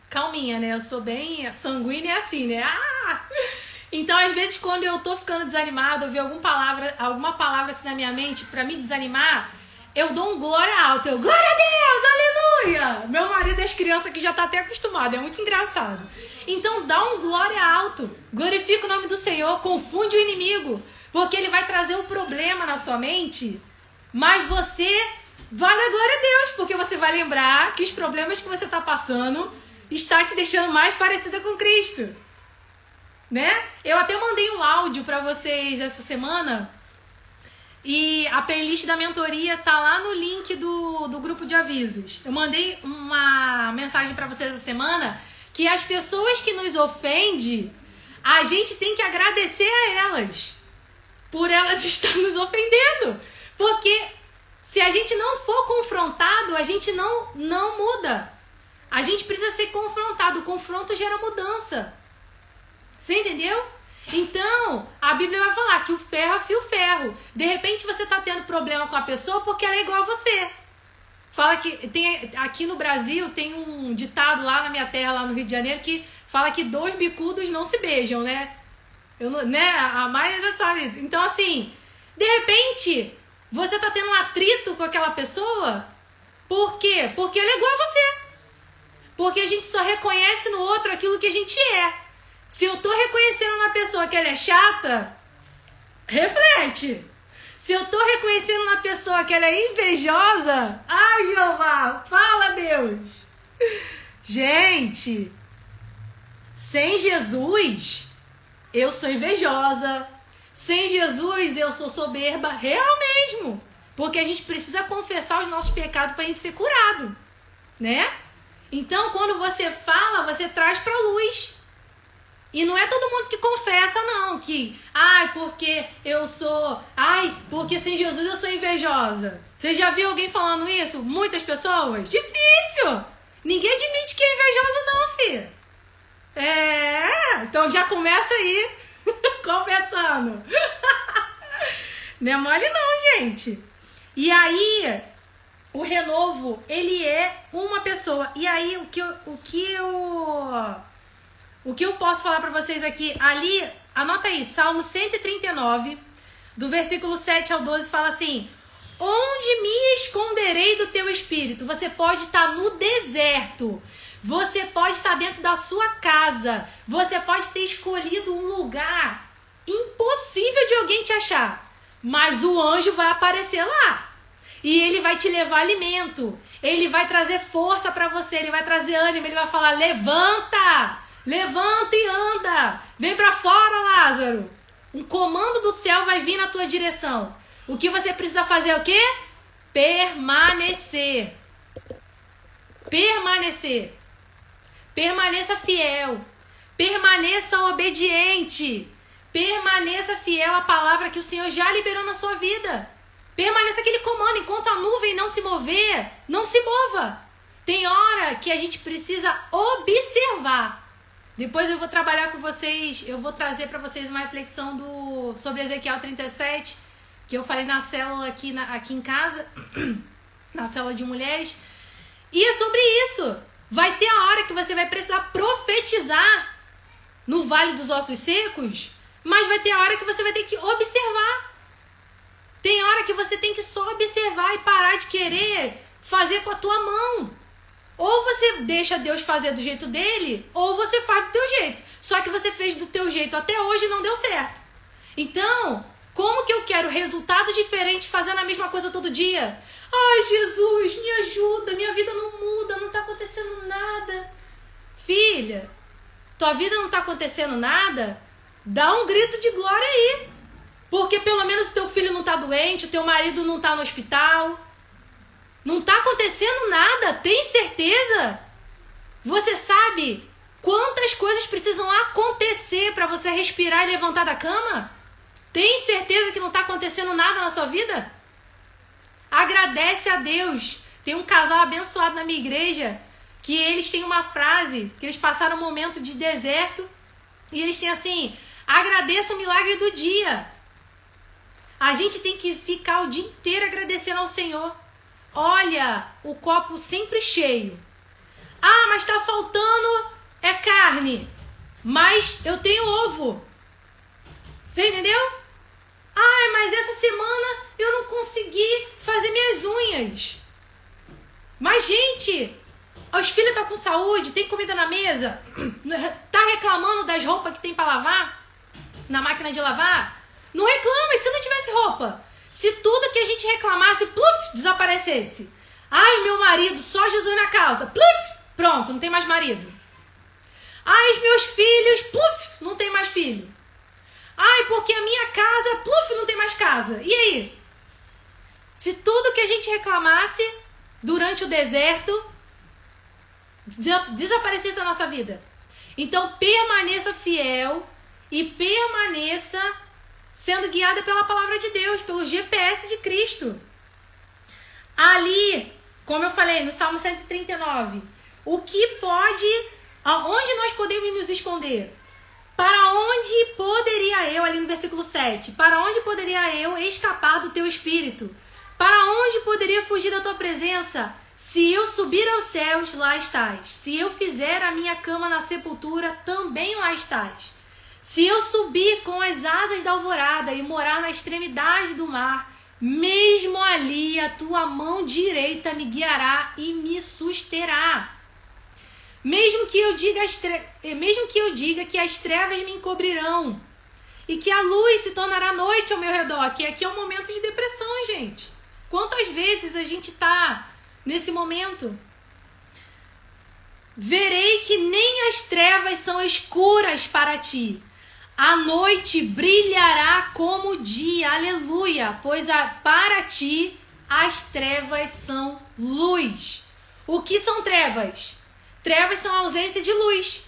calminha, né? Eu sou bem sanguínea assim, né? Então, às vezes, quando eu tô ficando desanimada, eu vi alguma palavra assim na minha mente pra me desanimar, eu dou um glória alta. Eu, glória a Deus, aleluia! Meu marido e as crianças que já tá até acostumado. É muito engraçado. Então, dá um glória alto. Glorifica o nome do Senhor. Confunde o inimigo. Porque ele vai trazer um problema na sua mente, mas você... vai dar glória a Deus, porque você vai lembrar que os problemas que você está passando está te deixando mais parecida com Cristo, né? Eu até mandei um áudio para vocês essa semana e a playlist da mentoria tá lá no link do grupo de avisos. Eu mandei uma mensagem para vocês essa semana que as pessoas que nos ofendem, a gente tem que agradecer a elas por elas estarem nos ofendendo, porque Se a gente não for confrontado, a gente não muda. A gente precisa ser confrontado. O confronto gera mudança. Você entendeu? Então, a Bíblia vai falar que o ferro afia o ferro. De repente você está tendo problema com a pessoa porque ela é igual a você. Fala que aqui no Brasil tem um ditado lá na minha terra, lá no Rio de Janeiro, que fala que 2 bicudos não se beijam, né? A Maia já sabe. Então, assim, de repente, você tá tendo um atrito com aquela pessoa. Por quê? Porque ela é igual a você. Porque a gente só reconhece no outro aquilo que a gente é. Se eu tô reconhecendo na pessoa que ela é chata, reflete. Se eu tô reconhecendo na pessoa que ela é invejosa, ai, Jeová, fala, Deus. Gente, sem Jesus, eu sou invejosa. Sem Jesus, eu sou soberba. Real mesmo. Porque a gente precisa confessar os nossos pecados pra gente ser curado, né? Então, quando você fala, você traz pra luz. E não é todo mundo que confessa, não, que, porque eu sou, porque sem Jesus eu sou invejosa. Você já viu alguém falando isso? Muitas pessoas? Difícil! Ninguém admite que é invejosa, não, filho. Então já começa aí, confessando. Não é mole não, gente. E aí, o renovo, ele é uma pessoa. E aí, o que eu posso falar pra vocês aqui, ali, anota aí, Salmo 139, do versículo 7 ao 12, fala assim: onde me esconderei do teu espírito? Você pode estar no deserto, você pode estar dentro da sua casa, você pode ter escolhido um lugar impossível de alguém te achar, mas o anjo vai aparecer lá. E ele vai te levar alimento, ele vai trazer força pra você, ele vai trazer ânimo, ele vai falar: levanta! Levanta e anda. Vem pra fora, Lázaro. Um comando do céu vai vir na tua direção. O que você precisa fazer é o quê? Permanecer. Permanecer. Permaneça fiel. Permaneça obediente. Permaneça fiel à palavra que o Senhor já liberou na sua vida. Permaneça aquele comando. Enquanto a nuvem não se mover, não se mova. Tem hora que a gente precisa observar. Depois eu vou trabalhar com vocês, eu vou trazer para vocês uma reflexão sobre Ezequiel 37, que eu falei na célula aqui em casa, na célula de mulheres. E é sobre isso. Vai ter a hora que você vai precisar profetizar no Vale dos Ossos Secos, mas vai ter a hora que você vai ter que observar. Tem hora que você tem que só observar e parar de querer fazer com a tua mão. Ou você deixa Deus fazer do jeito dele, ou você faz do teu jeito. Só que você fez do teu jeito até hoje e não deu certo. Então, como que eu quero resultados diferentes fazendo a mesma coisa todo dia? Ai, Jesus, me ajuda, minha vida não muda, não tá acontecendo nada. Filha, tua vida não tá acontecendo nada? Dá um grito de glória aí. Porque pelo menos o teu filho não tá doente, o teu marido não tá no hospital. Não tá acontecendo nada, tem certeza? Você sabe quantas coisas precisam acontecer para você respirar e levantar da cama? Tem certeza que não tá acontecendo nada na sua vida? Agradece a Deus. Tem um casal abençoado na minha igreja que eles têm uma frase, que eles passaram um momento de deserto e eles têm assim: agradeça o milagre do dia. A gente tem que ficar o dia inteiro agradecendo ao Senhor. Olha o copo sempre cheio. Mas tá faltando carne. Mas eu tenho ovo. Você entendeu? Mas essa semana eu não consegui fazer minhas unhas. Mas, gente, os filhos estão com saúde, tem comida na mesa. Tá reclamando das roupas que tem pra lavar? Na máquina de lavar? Não reclama, e se não tivesse roupa? Se tudo que a gente reclamasse, pluf, desaparecesse. Meu marido, só Jesus na causa. Pluf, pronto, não tem mais marido. Os meus filhos, pluf, não tem mais filho. Porque a minha casa, pluf, não tem mais casa. E aí? Se tudo que a gente reclamasse durante o deserto desaparecesse da nossa vida. Então permaneça fiel e permaneça sendo guiada pela palavra de Deus, pelo GPS de Cristo. ali, como eu falei, no Salmo 139, o que pode, aonde nós podemos nos esconder? Para onde poderia eu, ali no versículo 7, para onde poderia eu escapar do teu espírito? Para onde poderia fugir da tua presença? Se eu subir aos céus, lá estás. Se eu fizer a minha cama na sepultura, também lá estás. Se eu subir com as asas da alvorada e morar na extremidade do mar, mesmo ali a tua mão direita me guiará e me susterá. Mesmo que eu diga que as trevas me encobrirão e que a luz se tornará noite ao meu redor, que aqui é um momento de depressão, gente. Quantas vezes a gente está nesse momento? Verei que nem as trevas são escuras para ti. A noite brilhará como o dia, aleluia, pois para ti as trevas são luz. O que são trevas? Trevas são a ausência de luz.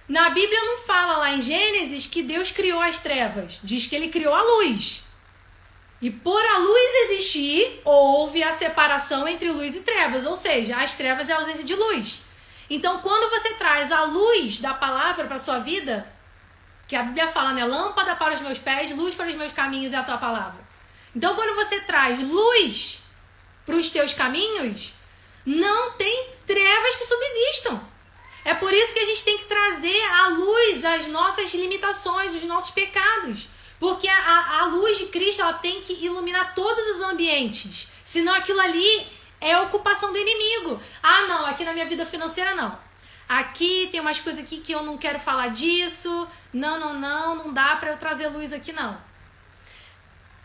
Na Bíblia não fala lá em Gênesis que Deus criou as trevas. Diz que ele criou a luz. E por a luz existir, houve a separação entre luz e trevas. Ou seja, as trevas é a ausência de luz. Então, quando você traz a luz da palavra para a sua vida, que a Bíblia fala, né? Lâmpada para os meus pés, luz para os meus caminhos é a tua palavra. Então, quando você traz luz para os teus caminhos, não tem trevas que subsistam. É por isso que a gente tem que trazer à luz as nossas limitações, os nossos pecados. Porque a luz de Cristo, ela tem que iluminar todos os ambientes. Senão aquilo ali é ocupação do inimigo. Ah, não, aqui na minha vida financeira não. Aqui tem umas coisas aqui que eu não quero falar disso. Não dá para eu trazer luz aqui não.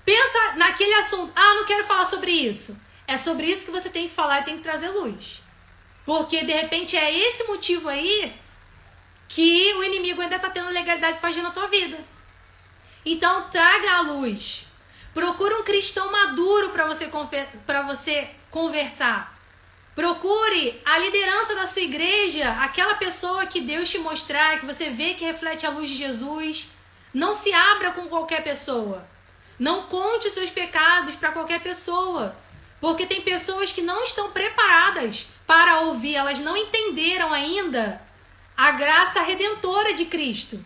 Pensa naquele assunto. Ah, não quero falar sobre isso. É sobre isso que você tem que falar e tem que trazer luz. Porque de repente é esse motivo aí que o inimigo ainda está tendo legalidade para agir na tua vida. Então traga a luz. Procure um cristão maduro para você conversar. Procure a liderança da sua igreja, aquela pessoa que Deus te mostrar, que você vê que reflete a luz de Jesus. Não se abra com qualquer pessoa. Não conte os seus pecados para qualquer pessoa. Porque tem pessoas que não estão preparadas para ouvir, elas não entenderam ainda a graça redentora de Cristo.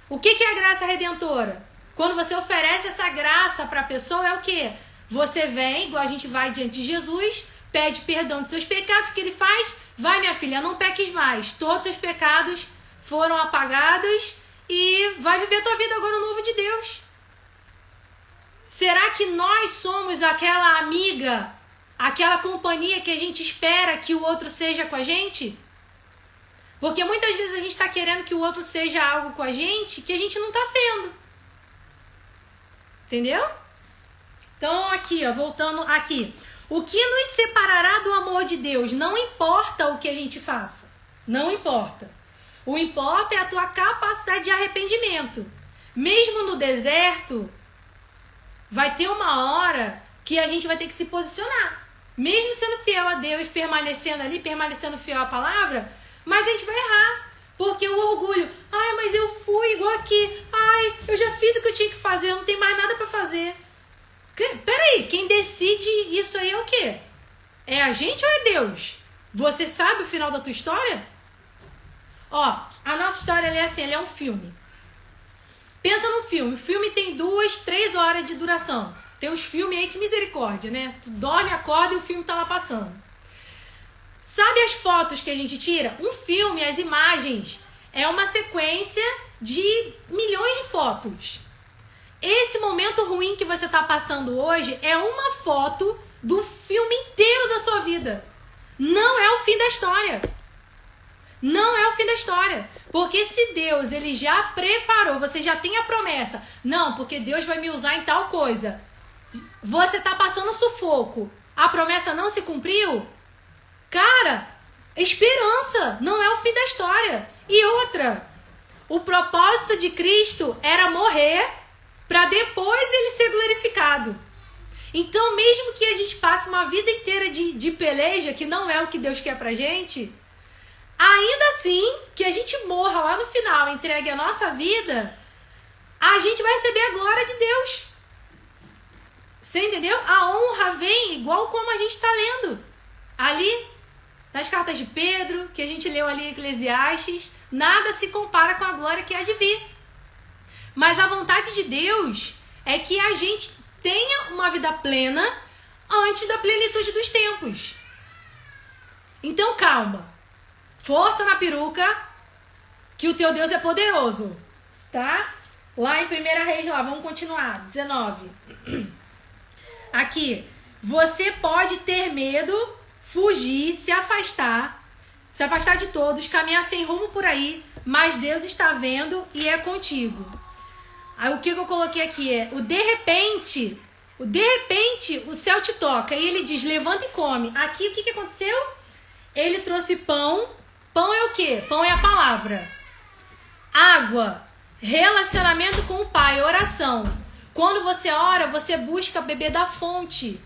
O que é a graça redentora? Quando você oferece essa graça para a pessoa, é o quê? Você vem, igual a gente vai diante de Jesus, pede perdão dos seus pecados, o que ele faz? Vai, minha filha, não peques mais. Todos os seus pecados foram apagados e vai viver a tua vida agora no novo de Deus. Será que nós somos aquela amiga, aquela companhia que a gente espera que o outro seja com a gente? Porque muitas vezes a gente está querendo que o outro seja algo com a gente que a gente não está sendo. Entendeu? Então aqui, ó, voltando aqui. O que nos separará do amor de Deus? Não importa o que a gente faça. Não importa. O importa é a tua capacidade de arrependimento. Mesmo no deserto, vai ter uma hora que a gente vai ter que se posicionar. Mesmo sendo fiel a Deus, permanecendo ali, permanecendo fiel à palavra, mas a gente vai errar. Porque o orgulho, ai, mas eu fui igual aqui, ai, eu já fiz o que eu tinha que fazer, eu não tenho mais nada pra fazer. Peraí, quem decide isso aí é o quê? É a gente ou é Deus? Você sabe o final da tua história? Ó, a nossa história é assim, ela é um filme. Pensa no filme, o filme tem 2, 3 horas de duração. Tem uns filmes aí que misericórdia, né? Tu dorme, acorda e o filme tá lá passando. Sabe as fotos que a gente tira? Um filme, as imagens, é uma sequência de milhões de fotos. Esse momento ruim que você está passando hoje é uma foto do filme inteiro da sua vida. Não é o fim da história. Não é o fim da história. Porque se Deus ele já preparou, você já tem a promessa. Não, porque Deus vai me usar em tal coisa. Você está passando sufoco. A promessa não se cumpriu? Cara, esperança. Não é o fim da história. E outra, o propósito de Cristo era morrer para depois ele ser glorificado. Então, mesmo que a gente passe uma vida inteira de peleja, que não é o que Deus quer pra gente, ainda assim, que a gente morra lá no final, entregue a nossa vida, a gente vai receber a glória de Deus. Você entendeu? A honra vem igual como a gente está lendo ali nas cartas de Pedro, que a gente leu ali em Eclesiastes. Nada se compara com a glória que há de vir. Mas a vontade de Deus é que a gente tenha uma vida plena antes da plenitude dos tempos. Então calma, força na peruca, que o teu Deus é poderoso, tá? Lá em 1 Reis, lá, vamos continuar, 19. Aqui, você pode ter medo, fugir, se afastar de todos, caminhar sem rumo por aí, mas Deus está vendo e é contigo. Aí o que eu coloquei aqui é, de repente, o céu te toca e ele diz, levanta e come. Aqui o que aconteceu? Ele trouxe pão. Pão é o quê? Pão é a palavra. Água, relacionamento com o Pai, oração. Quando você ora, você busca beber da fonte.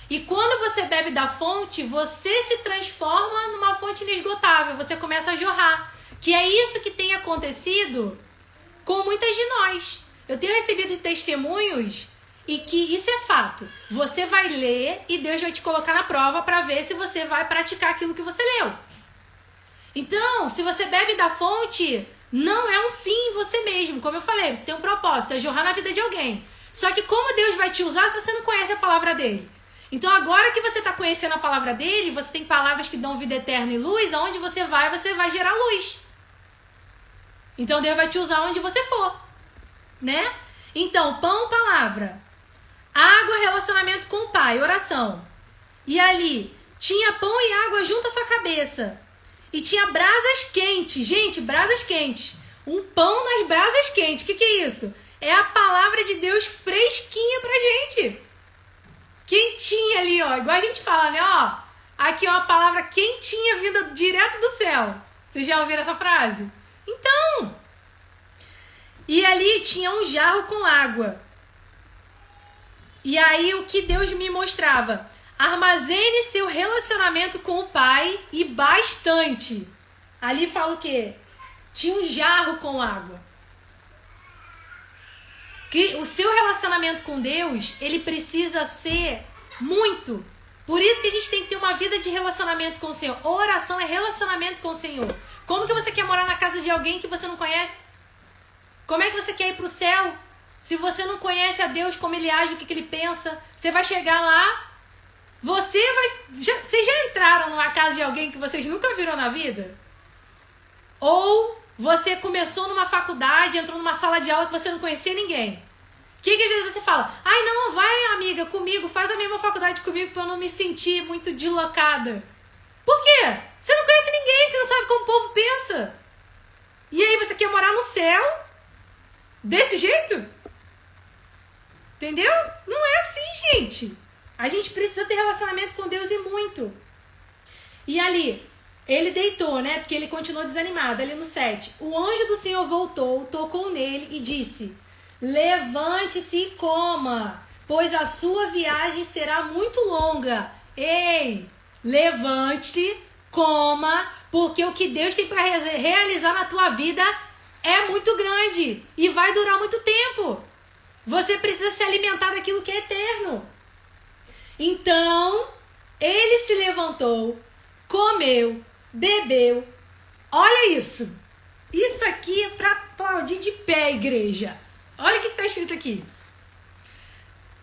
E quando você bebe da fonte, você se transforma numa fonte inesgotável. Você começa a jorrar. Que é isso que tem acontecido com muitas de nós. Eu tenho recebido testemunhos e que isso é fato. Você vai ler e Deus vai te colocar na prova para ver se você vai praticar aquilo que você leu. Então, se você bebe da fonte, não é um fim em você mesmo. Como eu falei, você tem um propósito, é jorrar na vida de alguém. Só que como Deus vai te usar se você não conhece a palavra dele? Então agora que você está conhecendo a palavra dele, você tem palavras que dão vida eterna e luz, aonde você vai gerar luz. Então Deus vai te usar onde você for, né? Então, pão, palavra. Água, relacionamento com o Pai, oração. E ali, tinha pão e água junto à sua cabeça. E tinha brasas quentes. Gente, brasas quentes. Um pão nas brasas quentes. O que é isso? É a palavra de Deus fresquinha pra gente. Quentinha ali, ó. Igual a gente fala, né? Ó, aqui, ó, a palavra quentinha vinda direto do céu. Vocês já ouviram essa frase? Então, e ali tinha um jarro com água. E aí o que Deus me mostrava? Armazene seu relacionamento com o Pai e bastante. Ali fala o quê? Tinha um jarro com água. Que o seu relacionamento com Deus, ele precisa ser muito. Por isso que a gente tem que ter uma vida de relacionamento com o Senhor. Oração é relacionamento com o Senhor. Como que você quer morar na casa de alguém que você não conhece? Como é que você quer ir para o céu se você não conhece a Deus, como Ele age, o que Ele pensa? Você vai chegar lá, vocês já entraram numa casa de alguém que vocês nunca viram na vida? Ou você começou numa faculdade, entrou numa sala de aula que você não conhecia ninguém? Que às vezes você fala, ai não, vai amiga comigo, faz a mesma faculdade comigo para eu não me sentir muito deslocada. Por quê? Você não conhece ninguém, você não sabe como o povo pensa. E aí você quer morar no céu? Desse jeito? Entendeu? Não é assim, gente. A gente precisa ter relacionamento com Deus e muito. E ali, ele deitou, né? Porque ele continuou desanimado. Ali no 7. O anjo do Senhor voltou, tocou nele e disse, levante-se e coma, pois a sua viagem será muito longa. Ei, levante-se, coma, porque o que Deus tem para realizar na tua vida é muito grande e vai durar muito tempo. Você precisa se alimentar daquilo que é eterno. Então, ele se levantou, comeu, bebeu. Olha isso. Isso aqui é para aplaudir de pé, igreja. Olha o que está escrito aqui.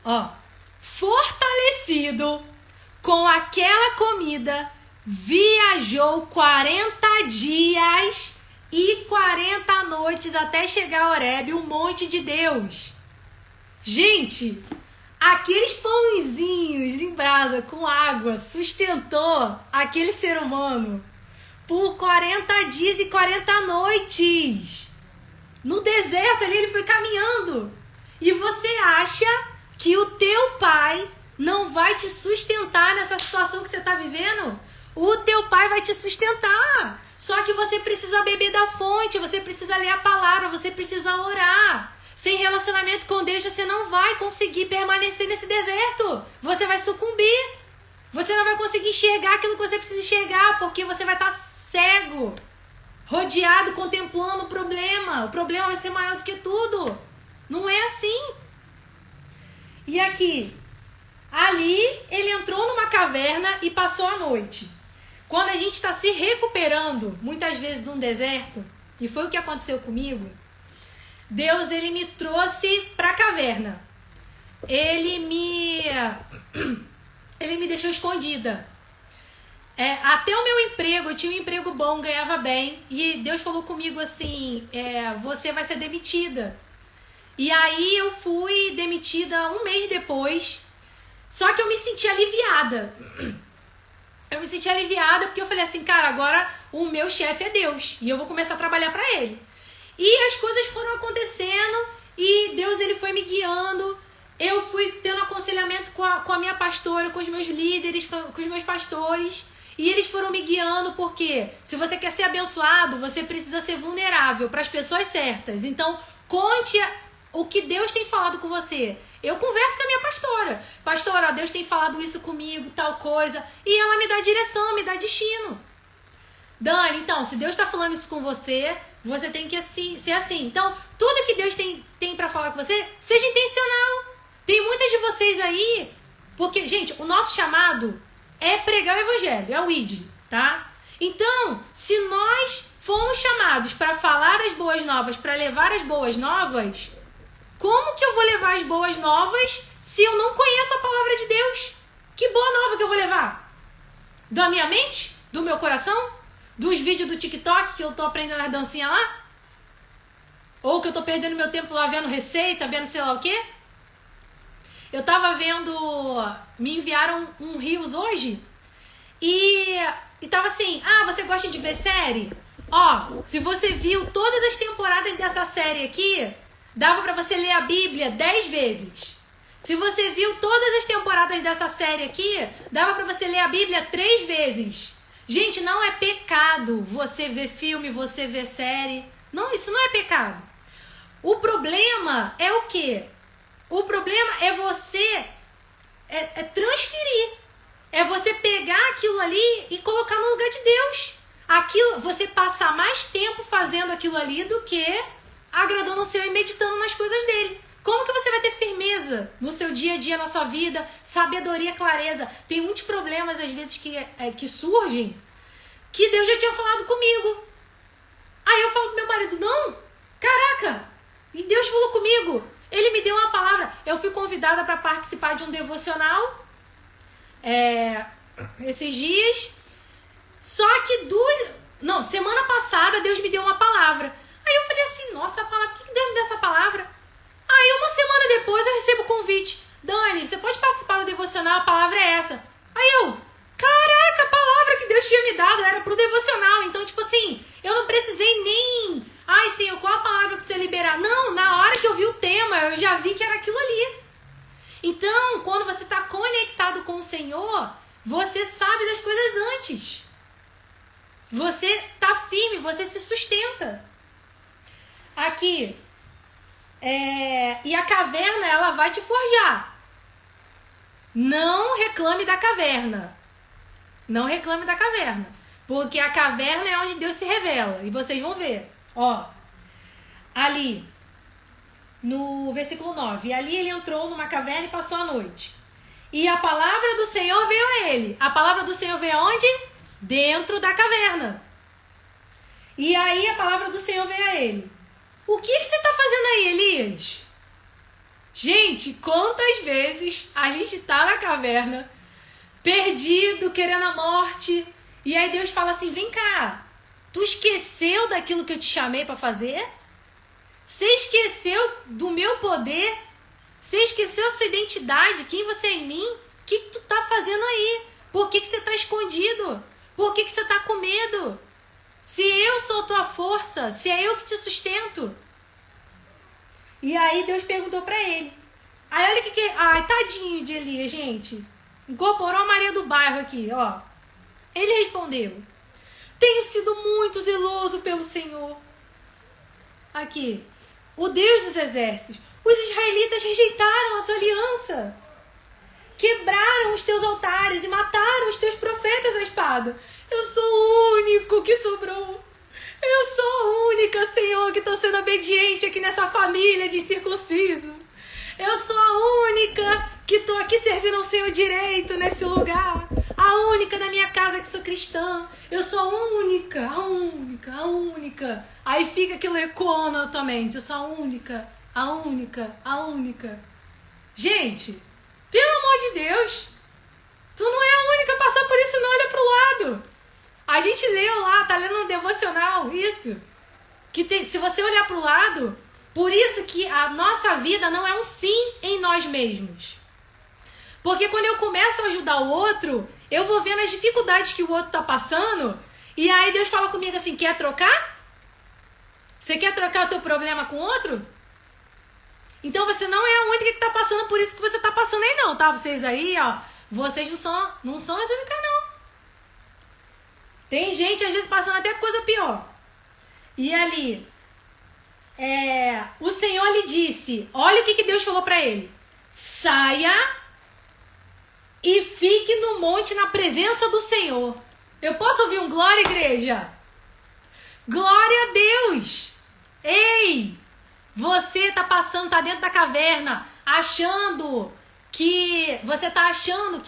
Ó, fortalecido com aquela comida, viajou 40 dias e 40 noites até chegar a Horebe, o monte de Deus. Gente, aqueles pãozinhos em brasa com água sustentou aquele ser humano por 40 dias e 40 noites. No deserto ali ele foi caminhando. E você acha que o teu pai não vai te sustentar nessa situação que você está vivendo? O teu pai vai te sustentar. Só que você precisa beber da fonte, você precisa ler a palavra, você precisa orar. Sem relacionamento com Deus, você não vai conseguir permanecer nesse deserto. Você vai sucumbir. Você não vai conseguir enxergar aquilo que você precisa enxergar, porque você vai estar cego, rodeado, contemplando o problema. O problema vai ser maior do que tudo. Não é assim. E aqui, Ali ele entrou numa caverna e passou a noite. Quando a gente está se recuperando, muitas vezes de um deserto, e foi o que aconteceu comigo, Deus ele me trouxe para a caverna. Ele me deixou escondida. Até o meu emprego, eu tinha um emprego bom, ganhava bem, e Deus falou comigo assim, você vai ser demitida. E aí eu fui demitida um mês depois, só que eu me senti aliviada. Eu me senti aliviada porque eu falei assim, cara, agora o meu chefe é Deus, e eu vou começar a trabalhar para ele. E as coisas foram acontecendo, e Deus ele foi me guiando. Eu fui tendo aconselhamento com a minha pastora, com os meus líderes, com os meus pastores. E eles foram me guiando porque se você quer ser abençoado, você precisa ser vulnerável para as pessoas certas. Então, conte o que Deus tem falado com você. Eu converso com a minha pastora. Pastora, Deus tem falado isso comigo, tal coisa. E ela me dá direção, me dá destino. Dani, então, se Deus está falando isso com você, você tem que ser assim. Então, tudo que Deus tem para falar com você, seja intencional. Tem muitas de vocês aí, porque, gente, o nosso chamado é pregar o evangelho, é o ID, tá? Então, se nós fomos chamados para falar as boas novas, para levar as boas novas, como que eu vou levar as boas novas se eu não conheço a palavra de Deus? Que boa nova que eu vou levar? Da minha mente? Do meu coração? Dos vídeos do TikTok que eu tô aprendendo as dancinhas lá? Ou que eu tô perdendo meu tempo lá vendo receita, vendo sei lá o quê? Eu tava vendo, me enviaram um Reels hoje e tava assim, você gosta de ver série? Ó, se você viu todas as temporadas dessa série aqui, dava pra você ler a Bíblia 10 vezes. Se você viu todas as temporadas dessa série aqui, dava pra você ler a Bíblia 3 vezes. Gente, não é pecado você ver filme, você ver série. Não, isso não é pecado. O problema é o quê? O problema é você transferir. É você pegar aquilo ali e colocar no lugar de Deus. Você passar mais tempo fazendo aquilo ali do que agradando o Senhor e meditando nas coisas dele. Como que você vai ter firmeza no seu dia a dia, na sua vida, sabedoria, clareza? Tem muitos problemas, às vezes, que surgem, que Deus já tinha falado comigo. Aí eu falo pro meu marido, não, caraca, e Deus falou comigo. Ele me deu uma palavra. Eu fui convidada para participar de um devocional esses dias. Só que semana passada Deus me deu uma palavra. Aí eu falei assim, nossa, a palavra, por que Deus me deu essa palavra? Aí uma semana depois eu recebo o convite. Dani, você pode participar do devocional, a palavra é essa. Aí eu, caraca, a palavra que Deus tinha me dado era pro devocional. Então, tipo assim, eu não precisei nem... Ai, Senhor, qual a palavra que você liberar? Não, na hora que eu vi o tema, eu já vi que era aquilo ali. Então, quando você está conectado com o Senhor, você sabe das coisas antes. Você está firme, você se sustenta. Aqui. E a caverna, ela vai te forjar. Não reclame da caverna. Não reclame da caverna. Porque a caverna é onde Deus se revela. E vocês vão ver. Ó, ali, no versículo 9. E ali ele entrou numa caverna e passou a noite. E a palavra do Senhor veio a ele. A palavra do Senhor veio aonde? Dentro da caverna. E aí a palavra do Senhor veio a ele. O que você está fazendo aí, Elias? Gente, quantas vezes a gente está na caverna, perdido, querendo a morte, e aí Deus fala assim, vem cá, tu esqueceu daquilo que eu te chamei para fazer? Você esqueceu do meu poder? Você esqueceu a sua identidade, quem você é em mim? O que tu tá fazendo aí? Por que você está escondido? Por que você está com medo? Se eu sou tua força, se é eu que te sustento. E aí Deus perguntou para ele. Aí olha que... Ai, tadinho de Elias, gente. Incorporou a Maria do bairro aqui, ó. Ele respondeu. Tenho sido muito zeloso pelo Senhor. Aqui. O Deus dos exércitos. Os israelitas rejeitaram a tua aliança. Quebraram os teus altares e mataram os teus profetas à espada. Eu sou o único que sobrou. Eu sou a única, Senhor, que estou sendo obediente aqui nessa família de circunciso. Eu sou a única que tô aqui servindo ao Senhor direito nesse lugar. A única da minha casa que sou cristã. Eu sou a única, a única, a única. Aí fica aquilo ecoando na tua mente. Eu sou a única, a única, a única. Gente, pelo amor de Deus, tu não é a única a passar por isso, não. Olha pro lado. A gente leu lá, tá lendo um devocional, isso. Que tem, se você olhar pro lado, por isso que a nossa vida não é um fim em nós mesmos. Porque quando eu começo a ajudar o outro, eu vou vendo as dificuldades que o outro tá passando, e aí Deus fala comigo assim, quer trocar? Você quer trocar o teu problema com outro? Então você não é a única que tá passando por isso que você tá passando aí não, tá? Vocês aí, ó, vocês não são as únicas não. Tem gente às vezes passando até coisa pior. E ali, o Senhor lhe disse, olha o que Deus falou pra ele. Saia e fique no monte na presença do Senhor. Eu posso ouvir um glória, igreja? Glória a Deus! Ei! Você tá passando, tá dentro da caverna, achando que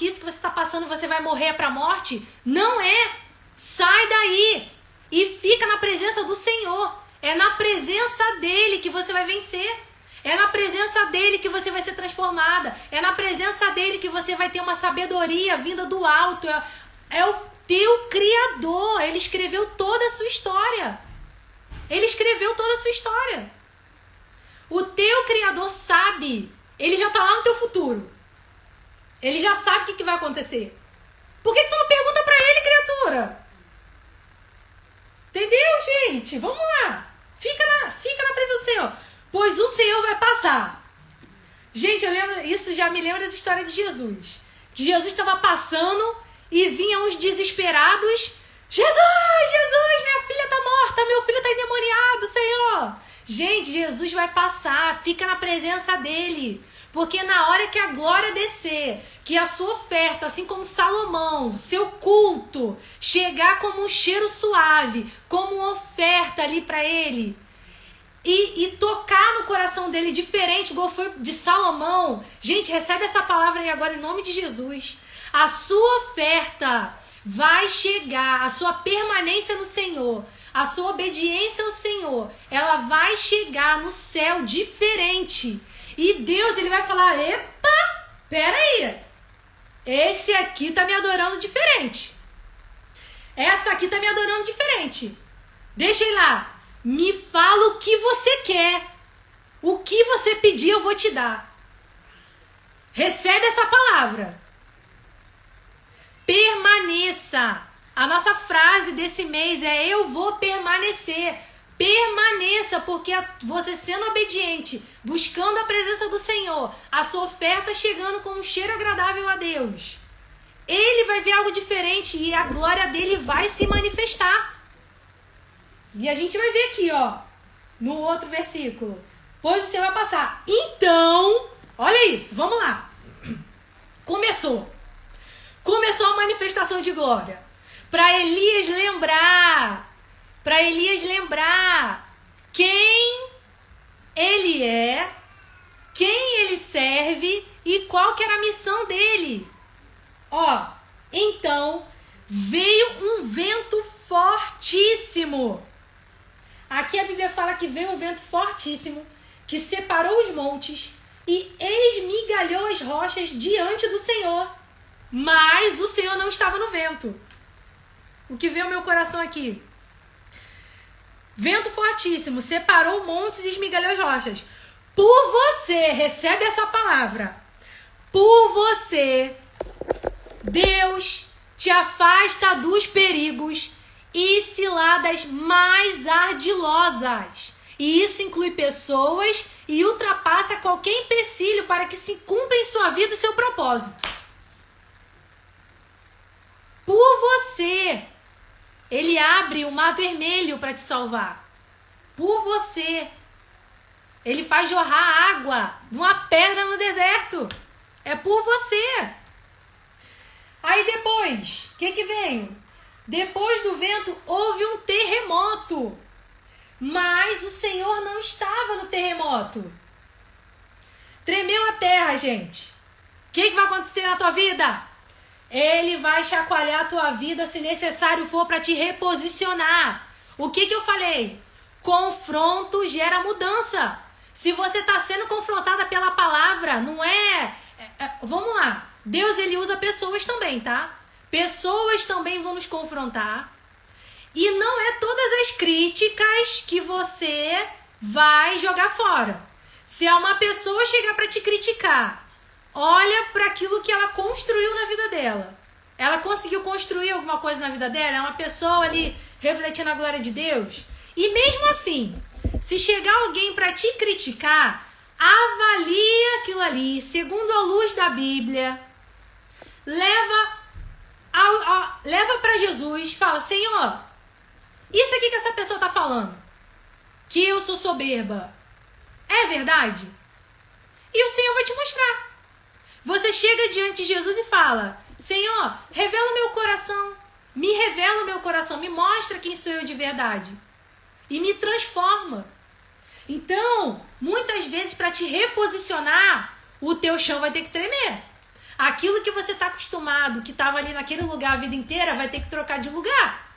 isso que você tá passando você vai morrer pra morte? Não é! Sai daí e fica na presença do Senhor. É na presença dele que você vai vencer. É na presença dele que você vai ser transformada. É na presença dele que você vai ter uma sabedoria vinda do alto. É o teu Criador. Ele escreveu toda a sua história. Ele escreveu toda a sua história. O teu Criador sabe. Ele já está lá no teu futuro. Ele já sabe o que vai acontecer. Por que tu não pergunta para ele, criatura? Entendeu, gente? Vamos lá. Fica na presença do Senhor. Pois o Senhor vai passar. Gente, eu lembro, isso já me lembra das histórias de Jesus. Que Jesus estava passando e vinham uns desesperados. Jesus, minha filha está morta, meu filho está endemoniado, Senhor. Gente, Jesus vai passar, fica na presença dele. Porque na hora que a glória descer, que a sua oferta, assim como Salomão, seu culto, chegar como um cheiro suave, como uma oferta ali para ele, e tocar no coração dele diferente, igual foi de Salomão. Gente, recebe essa palavra aí agora em nome de Jesus. A sua oferta vai chegar, a sua permanência no Senhor, a sua obediência ao Senhor, ela vai chegar no céu diferente. E Deus, ele vai falar, epa, pera aí, esse aqui tá me adorando diferente. Essa aqui tá me adorando diferente. Deixa ele lá. Me fala o que você quer. O que você pedir eu vou te dar. Recebe essa palavra. Permaneça. A nossa frase desse mês é eu vou permanecer. Permaneça, porque você sendo obediente, buscando a presença do Senhor, a sua oferta chegando com um cheiro agradável a Deus, ele vai ver algo diferente e a glória dele vai se manifestar. E a gente vai ver aqui, ó, no outro versículo. Pois o Senhor vai passar. Então, olha isso, vamos lá. Começou a manifestação de glória. Para Elias lembrar quem ele é, quem ele serve e qual que era a missão dele. Ó, então veio um vento fortíssimo. Aqui a Bíblia fala que veio um vento fortíssimo que separou os montes e esmigalhou as rochas diante do Senhor. Mas o Senhor não estava no vento. O que veio ao meu coração aqui? Vento fortíssimo, separou montes e esmigalhou as rochas. Por você, recebe essa palavra. Por você, Deus te afasta dos perigos e ciladas mais ardilosas. E isso inclui pessoas e ultrapassa qualquer empecilho para que se cumpra em sua vida o seu propósito. Por você, ele abre o mar vermelho para te salvar. Por você. Ele faz jorrar água de uma pedra no deserto. É por você. Aí depois, o que vem? Depois do vento houve um terremoto. Mas o Senhor não estava no terremoto. Tremeu a terra, gente. O que vai acontecer na tua vida? Ele vai chacoalhar a tua vida se necessário for para te reposicionar. O que eu falei? Confronto gera mudança. Se você está sendo confrontada pela palavra, não é... Vamos lá. Deus, ele usa pessoas também, tá? Pessoas também vão nos confrontar. E não é todas as críticas que você vai jogar fora. Se uma pessoa chegar para te criticar, olha para aquilo que ela construiu na vida dela. Ela conseguiu construir alguma coisa na vida dela? É uma pessoa ali refletindo a glória de Deus? E mesmo assim, se chegar alguém para te criticar, avalie aquilo ali, segundo a luz da Bíblia, leva para Jesus, fala: Senhor, isso aqui que essa pessoa está falando, que eu sou soberba, é verdade? E o Senhor vai te mostrar. Você chega diante de Jesus e fala: Senhor, revela o meu coração, me revela o meu coração, me mostra quem sou eu de verdade e me transforma. Então, muitas vezes, para te reposicionar, o teu chão vai ter que tremer. Aquilo que você está acostumado, que estava ali naquele lugar a vida inteira, vai ter que trocar de lugar.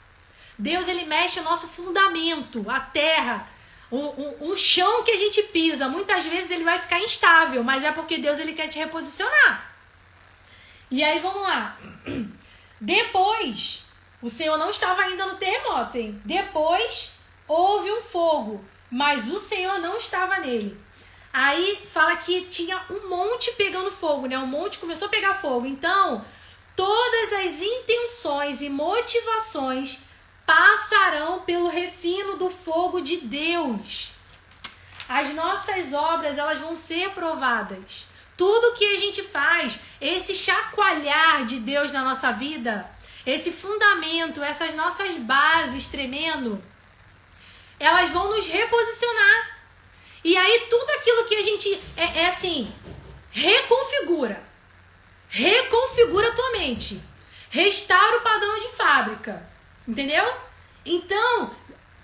Deus, ele mexe o nosso fundamento, a terra, o chão que a gente pisa. Muitas vezes ele vai ficar instável, mas é porque Deus, ele quer te reposicionar. E aí, vamos lá. Depois, o Senhor não estava ainda no terremoto, hein? Depois, houve um fogo, mas o Senhor não estava nele. Aí fala que tinha um monte pegando fogo, né? Um monte começou a pegar fogo. Então, todas as intenções e motivações passarão pelo refino do fogo de Deus. As nossas obras, elas vão ser provadas. Tudo que a gente faz, esse chacoalhar de Deus na nossa vida, esse fundamento, essas nossas bases tremendo, elas vão nos reposicionar. E aí tudo aquilo que a gente assim, reconfigura a tua mente, restaura o padrão de fábrica, entendeu? Então,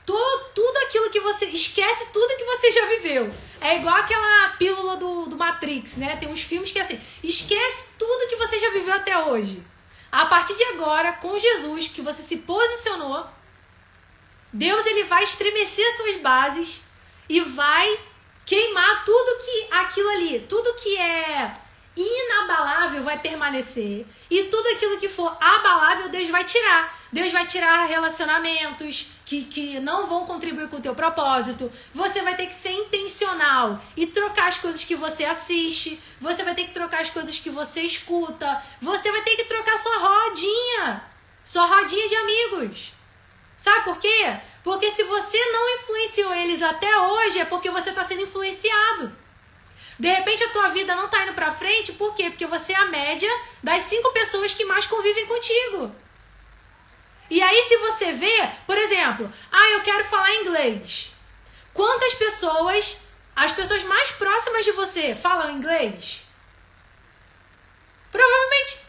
tudo aquilo que você, esquece tudo que você já viveu. É igual aquela pílula do Matrix, né? Tem uns filmes que é assim, esquece tudo que você já viveu até hoje. A partir de agora, com Jesus, que você se posicionou, Deus, ele vai estremecer as suas bases e vai queimar tudo que aquilo ali, tudo que é inabalável vai permanecer, e tudo aquilo que for abalável Deus vai tirar. Deus vai tirar relacionamentos que não vão contribuir com o teu propósito. Você vai ter que ser intencional e trocar as coisas que você assiste. Você vai ter que trocar as coisas que você escuta. Você vai ter que trocar sua rodinha de amigos. Sabe por quê? Porque se você não influenciou eles até hoje, é porque você está sendo influenciado. De repente a tua vida não está indo para frente, por quê? Porque você é a média das 5 pessoas que mais convivem contigo. E aí, se você vê, por exemplo, eu quero falar inglês. Quantas pessoas, as pessoas mais próximas de você, falam inglês? Provavelmente,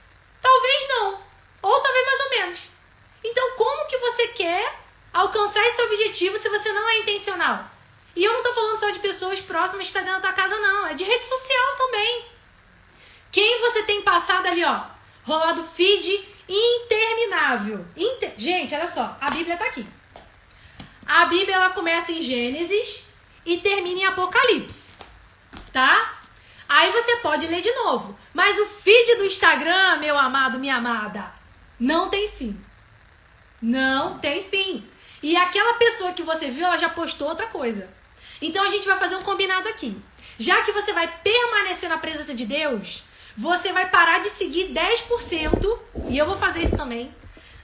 talvez não. Ou talvez mais ou menos. Então, como que você quer alcançar esse objetivo se você não é intencional? E eu não tô falando só de pessoas próximas que estão dentro da tua casa, não. É de rede social também. Quem você tem passado ali, rolado feed interminável. Gente, olha só. A Bíblia tá aqui. A Bíblia, ela começa em Gênesis e termina em Apocalipse. Tá? Aí você pode ler de novo. Mas o feed do Instagram, meu amado, minha amada, não tem fim. Não tem fim. E aquela pessoa que você viu, ela já postou outra coisa. Então a gente vai fazer um combinado aqui. Já que você vai permanecer na presença de Deus, você vai parar de seguir 10%, e eu vou fazer isso também,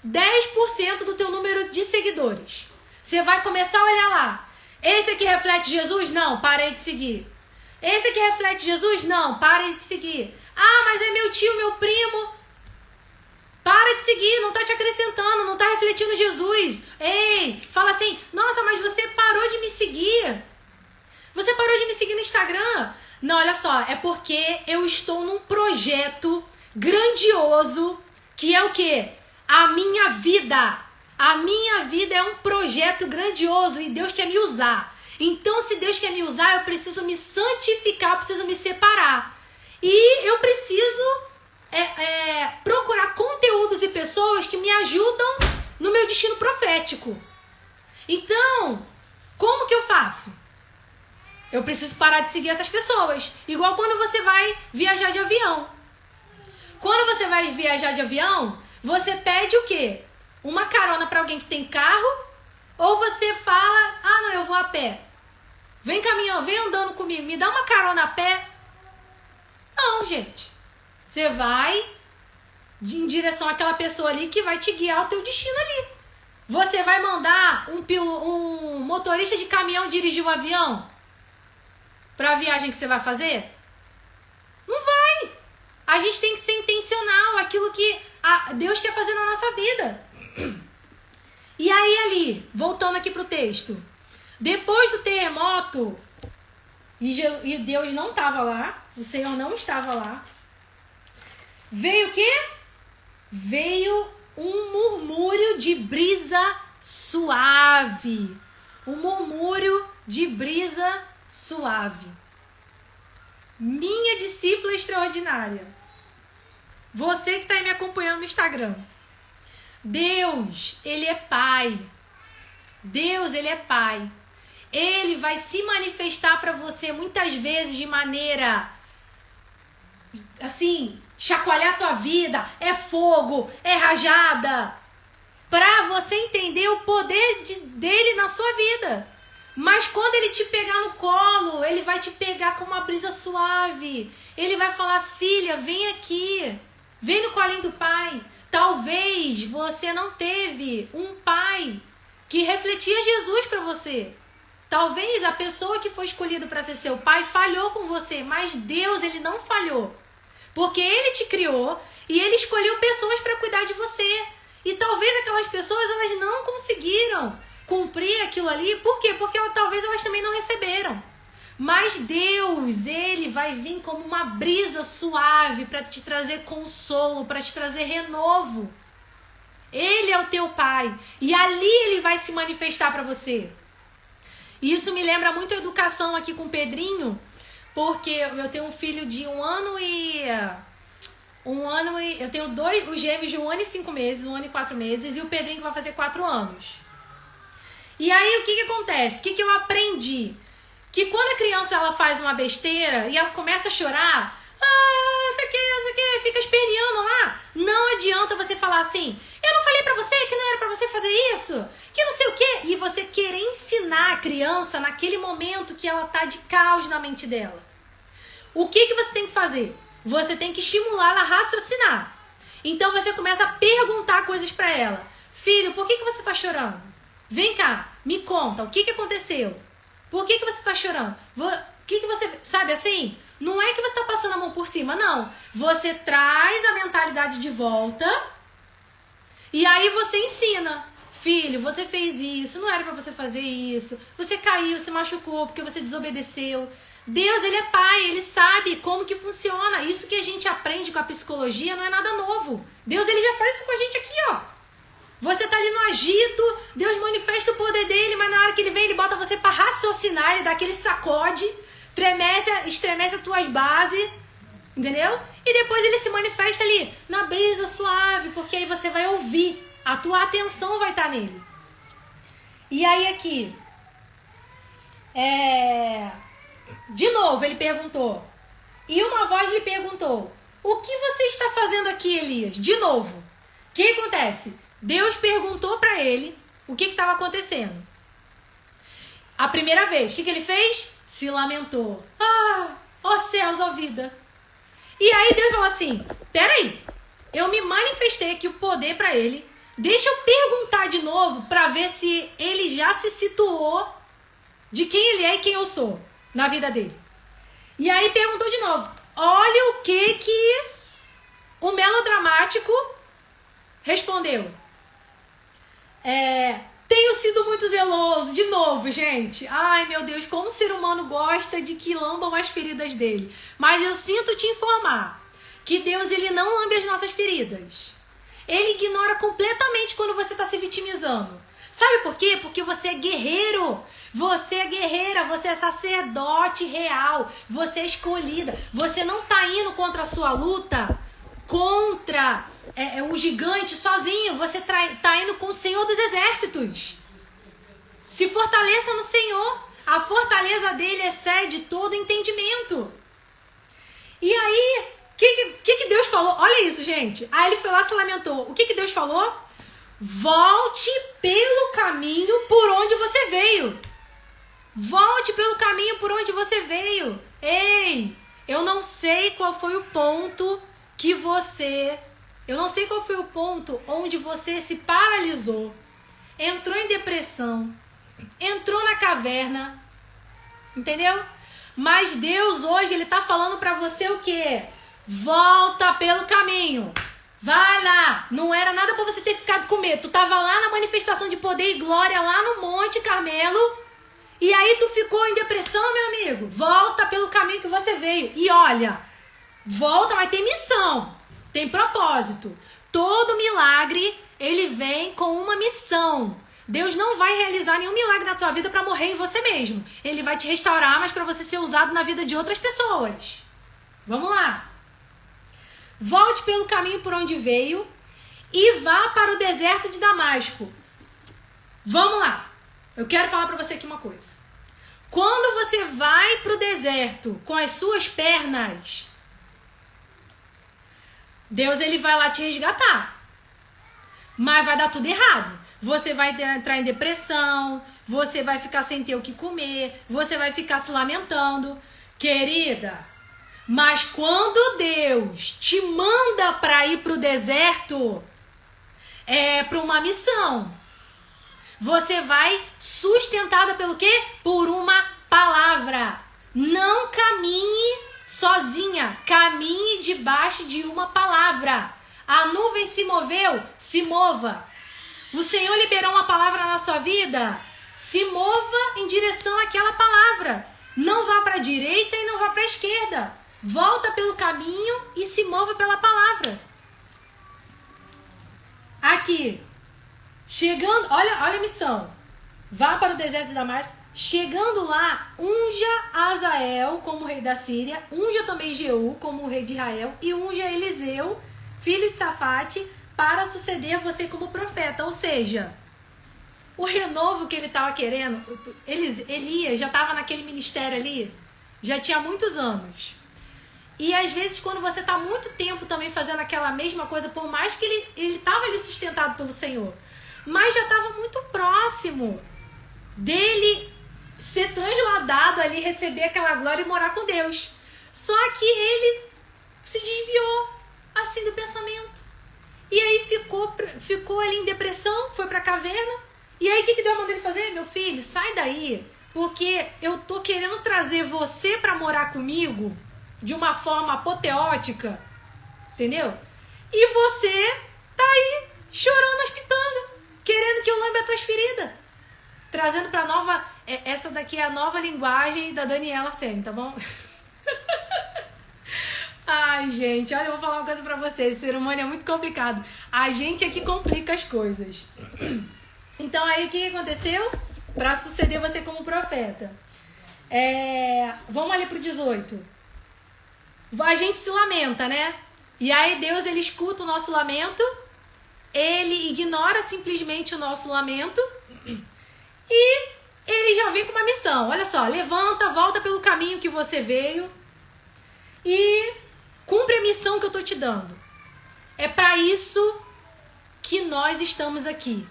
10% do teu número de seguidores. Você vai começar a olhar lá. Esse aqui reflete Jesus? Não, parei de seguir. Esse aqui reflete Jesus? Não, parei de seguir. Mas é meu tio, meu primo. Para de seguir, não tá te acrescentando, não tá refletindo Jesus. Ei, fala assim: nossa, mas você parou de me seguir. Você parou de me seguir no Instagram. Não, olha só, é porque eu estou num projeto grandioso, que é o quê? A minha vida. A minha vida é um projeto grandioso e Deus quer me usar. Então, se Deus quer me usar, eu preciso me santificar, eu preciso me separar. E eu preciso meu destino profético. Então, como que eu faço? Eu preciso parar de seguir essas pessoas. Igual quando você vai viajar de avião. Quando você vai viajar de avião, você pede o quê? Uma carona para alguém que tem carro? Ou você fala, ah, não, eu vou a pé. Vem caminhando, vem andando comigo, me dá uma carona a pé. Não, gente. Você vai em direção àquela pessoa ali que vai te guiar ao teu destino ali. Você vai mandar um motorista de caminhão dirigir o avião para a viagem que você vai fazer? Não vai. A gente tem que ser intencional, aquilo que Deus quer fazer na nossa vida. E aí ali, voltando aqui pro texto. Depois do terremoto, e Deus não estava lá, o Senhor não estava lá, veio o quê? Veio um murmúrio de brisa suave. Um murmúrio de brisa suave. Minha discípula extraordinária. Você que está aí me acompanhando no Instagram. Deus, Ele é Pai. Deus, Ele é Pai. Ele vai se manifestar para você muitas vezes de maneira assim, chacoalhar a tua vida, é fogo, é rajada, para você entender o poder dele na sua vida. Mas quando ele te pegar no colo, ele vai te pegar com uma brisa suave. Ele vai falar, filha, vem aqui, vem no colinho do pai. Talvez você não teve um pai que refletia Jesus para você. Talvez a pessoa que foi escolhida para ser seu pai falhou com você, mas Deus, ele não falhou. Porque ele te criou e ele escolheu pessoas para cuidar de você. E talvez aquelas pessoas elas não conseguiram cumprir aquilo ali. Por quê? Porque talvez elas também não receberam. Mas Deus, ele vai vir como uma brisa suave para te trazer consolo, para te trazer renovo. Ele é o teu pai e ali ele vai se manifestar para você. E isso me lembra muito a educação aqui com o Pedrinho, porque eu tenho um filho de 1 ano e... eu tenho os gêmeos de 1 ano e 5 meses, 1 ano e 4 meses, e o Pedrinho que vai fazer 4 anos. E aí o que acontece? O que eu aprendi? Que quando a criança ela faz uma besteira e ela começa a chorar, isso aqui, fica esperneando lá. Não adianta você falar assim, eu não falei pra você que não era pra você fazer isso, que não sei o quê. E você querer ensinar a criança naquele momento que ela tá de caos na mente dela. O que você tem que fazer? Você tem que estimulá-la a raciocinar. Então você começa a perguntar coisas pra ela. Filho, por que você tá chorando? Vem cá, me conta, o que aconteceu? Por que você tá chorando? O que você... Sabe assim? Não é que você tá passando a mão por cima, não. Você traz a mentalidade de volta e aí você ensina. Filho, você fez isso, não era pra você fazer isso. Você caiu, se machucou porque você desobedeceu. Deus, ele é pai, ele sabe como que funciona. Isso que a gente aprende com a psicologia não é nada novo. Deus, ele já faz isso com a gente aqui, ó. Você tá ali no agito, Deus manifesta o poder dele, mas na hora que ele vem, ele bota você pra raciocinar, ele dá aquele sacode, estremece as tuas bases, entendeu? E depois ele se manifesta ali, na brisa suave, porque aí você vai ouvir, a tua atenção vai estar nele. E aí aqui, de novo ele perguntou, e uma voz lhe perguntou, o que você está fazendo aqui, Elias? De novo, o que acontece? Deus perguntou para ele o que estava acontecendo. A primeira vez, o que ele fez? Se lamentou. Ó céus, ó vida. E aí Deus falou assim, peraí, eu me manifestei aqui o poder para ele, deixa eu perguntar de novo para ver se ele já se situou de quem ele é e quem eu sou na vida dele. E aí perguntou de novo, olha o que o melodramático respondeu. Tenho sido muito zeloso. De novo, gente. Ai, meu Deus, como o ser humano gosta de que lambam as feridas dele. Mas eu sinto te informar que Deus, ele não lambe as nossas feridas. Ele ignora completamente quando você está se vitimizando. Sabe por quê? Porque você é guerreiro. Você é guerreira, você é sacerdote real. Você é escolhida. Você não está indo contra a sua luta contra o gigante sozinho. Você tá indo com o Senhor dos Exércitos. Se fortaleça no Senhor. A fortaleza dele excede todo entendimento. E aí, o que Deus falou? Olha isso, gente. Aí ele foi lá e se lamentou. O que Deus falou? Volte pelo caminho por onde você veio. Volte pelo caminho por onde você veio. Ei, eu não sei qual foi o ponto onde você se paralisou, entrou em depressão, entrou na caverna, entendeu? Mas Deus hoje, ele tá falando pra você o quê? Volta pelo caminho. Vai lá. Não era nada pra você ter ficado com medo. Tu tava lá na manifestação de poder e glória, lá no Monte Carmelo. E aí tu ficou em depressão, meu amigo. Volta pelo caminho que você veio. E olha, volta, mas tem missão. Tem propósito. Todo milagre, ele vem com uma missão. Deus não vai realizar nenhum milagre na tua vida para morrer em você mesmo. Ele vai te restaurar, mas para você ser usado na vida de outras pessoas. Vamos lá. Volte pelo caminho por onde veio e vá para o deserto de Damasco. Vamos lá. Eu quero falar para você aqui uma coisa. Quando você vai para o deserto com as suas pernas, Deus, ele vai lá te resgatar. Mas vai dar tudo errado. Você vai entrar em depressão, você vai ficar sem ter o que comer, você vai ficar se lamentando. Querida, mas quando Deus te manda para ir para o deserto, é para uma missão. Você vai sustentada pelo quê? Por uma palavra. Não caminhe sozinha, caminhe debaixo de uma palavra. A nuvem se moveu, se mova. O Senhor liberou uma palavra na sua vida, se mova em direção àquela palavra. Não vá para a direita e não vá para a esquerda. Volta pelo caminho e se mova pela palavra. Aqui, chegando, olha a missão. Vá para o deserto de Damasco. Chegando lá, unja Azael como rei da Síria, unja também Jeú como rei de Israel e unja Eliseu, filho de Safate, para suceder você como profeta. Ou seja, o renovo que ele estava querendo, Elias já estava naquele ministério ali, já tinha muitos anos. E às vezes quando você está muito tempo também fazendo aquela mesma coisa, por mais que ele estava ali sustentado pelo Senhor, mas já estava muito próximo dele ser transladado ali, receber aquela glória e morar com Deus. Só que ele se desviou assim do pensamento. E aí ficou ali em depressão, foi pra caverna. E aí o que Deus mandou ele fazer? Meu filho, sai daí, porque eu tô querendo trazer você pra morar comigo de uma forma apoteótica, entendeu? E você tá aí chorando as pitangas, querendo que eu lambe as tuas feridas. Trazendo pra nova... Essa daqui é a nova linguagem da Daniela Sene, tá bom? Ai, gente, olha, eu vou falar uma coisa pra vocês. Esse ser humano é muito complicado. A gente é que complica as coisas. Então, aí, o que aconteceu? Pra suceder você como profeta. Vamos ali pro 18. A gente se lamenta, né? E aí, Deus, ele escuta o nosso lamento. Ele ignora simplesmente o nosso lamento. E ele já vem com uma missão. Olha só, levanta, volta pelo caminho que você veio e cumpre a missão que eu tô te dando. É para isso que nós estamos aqui.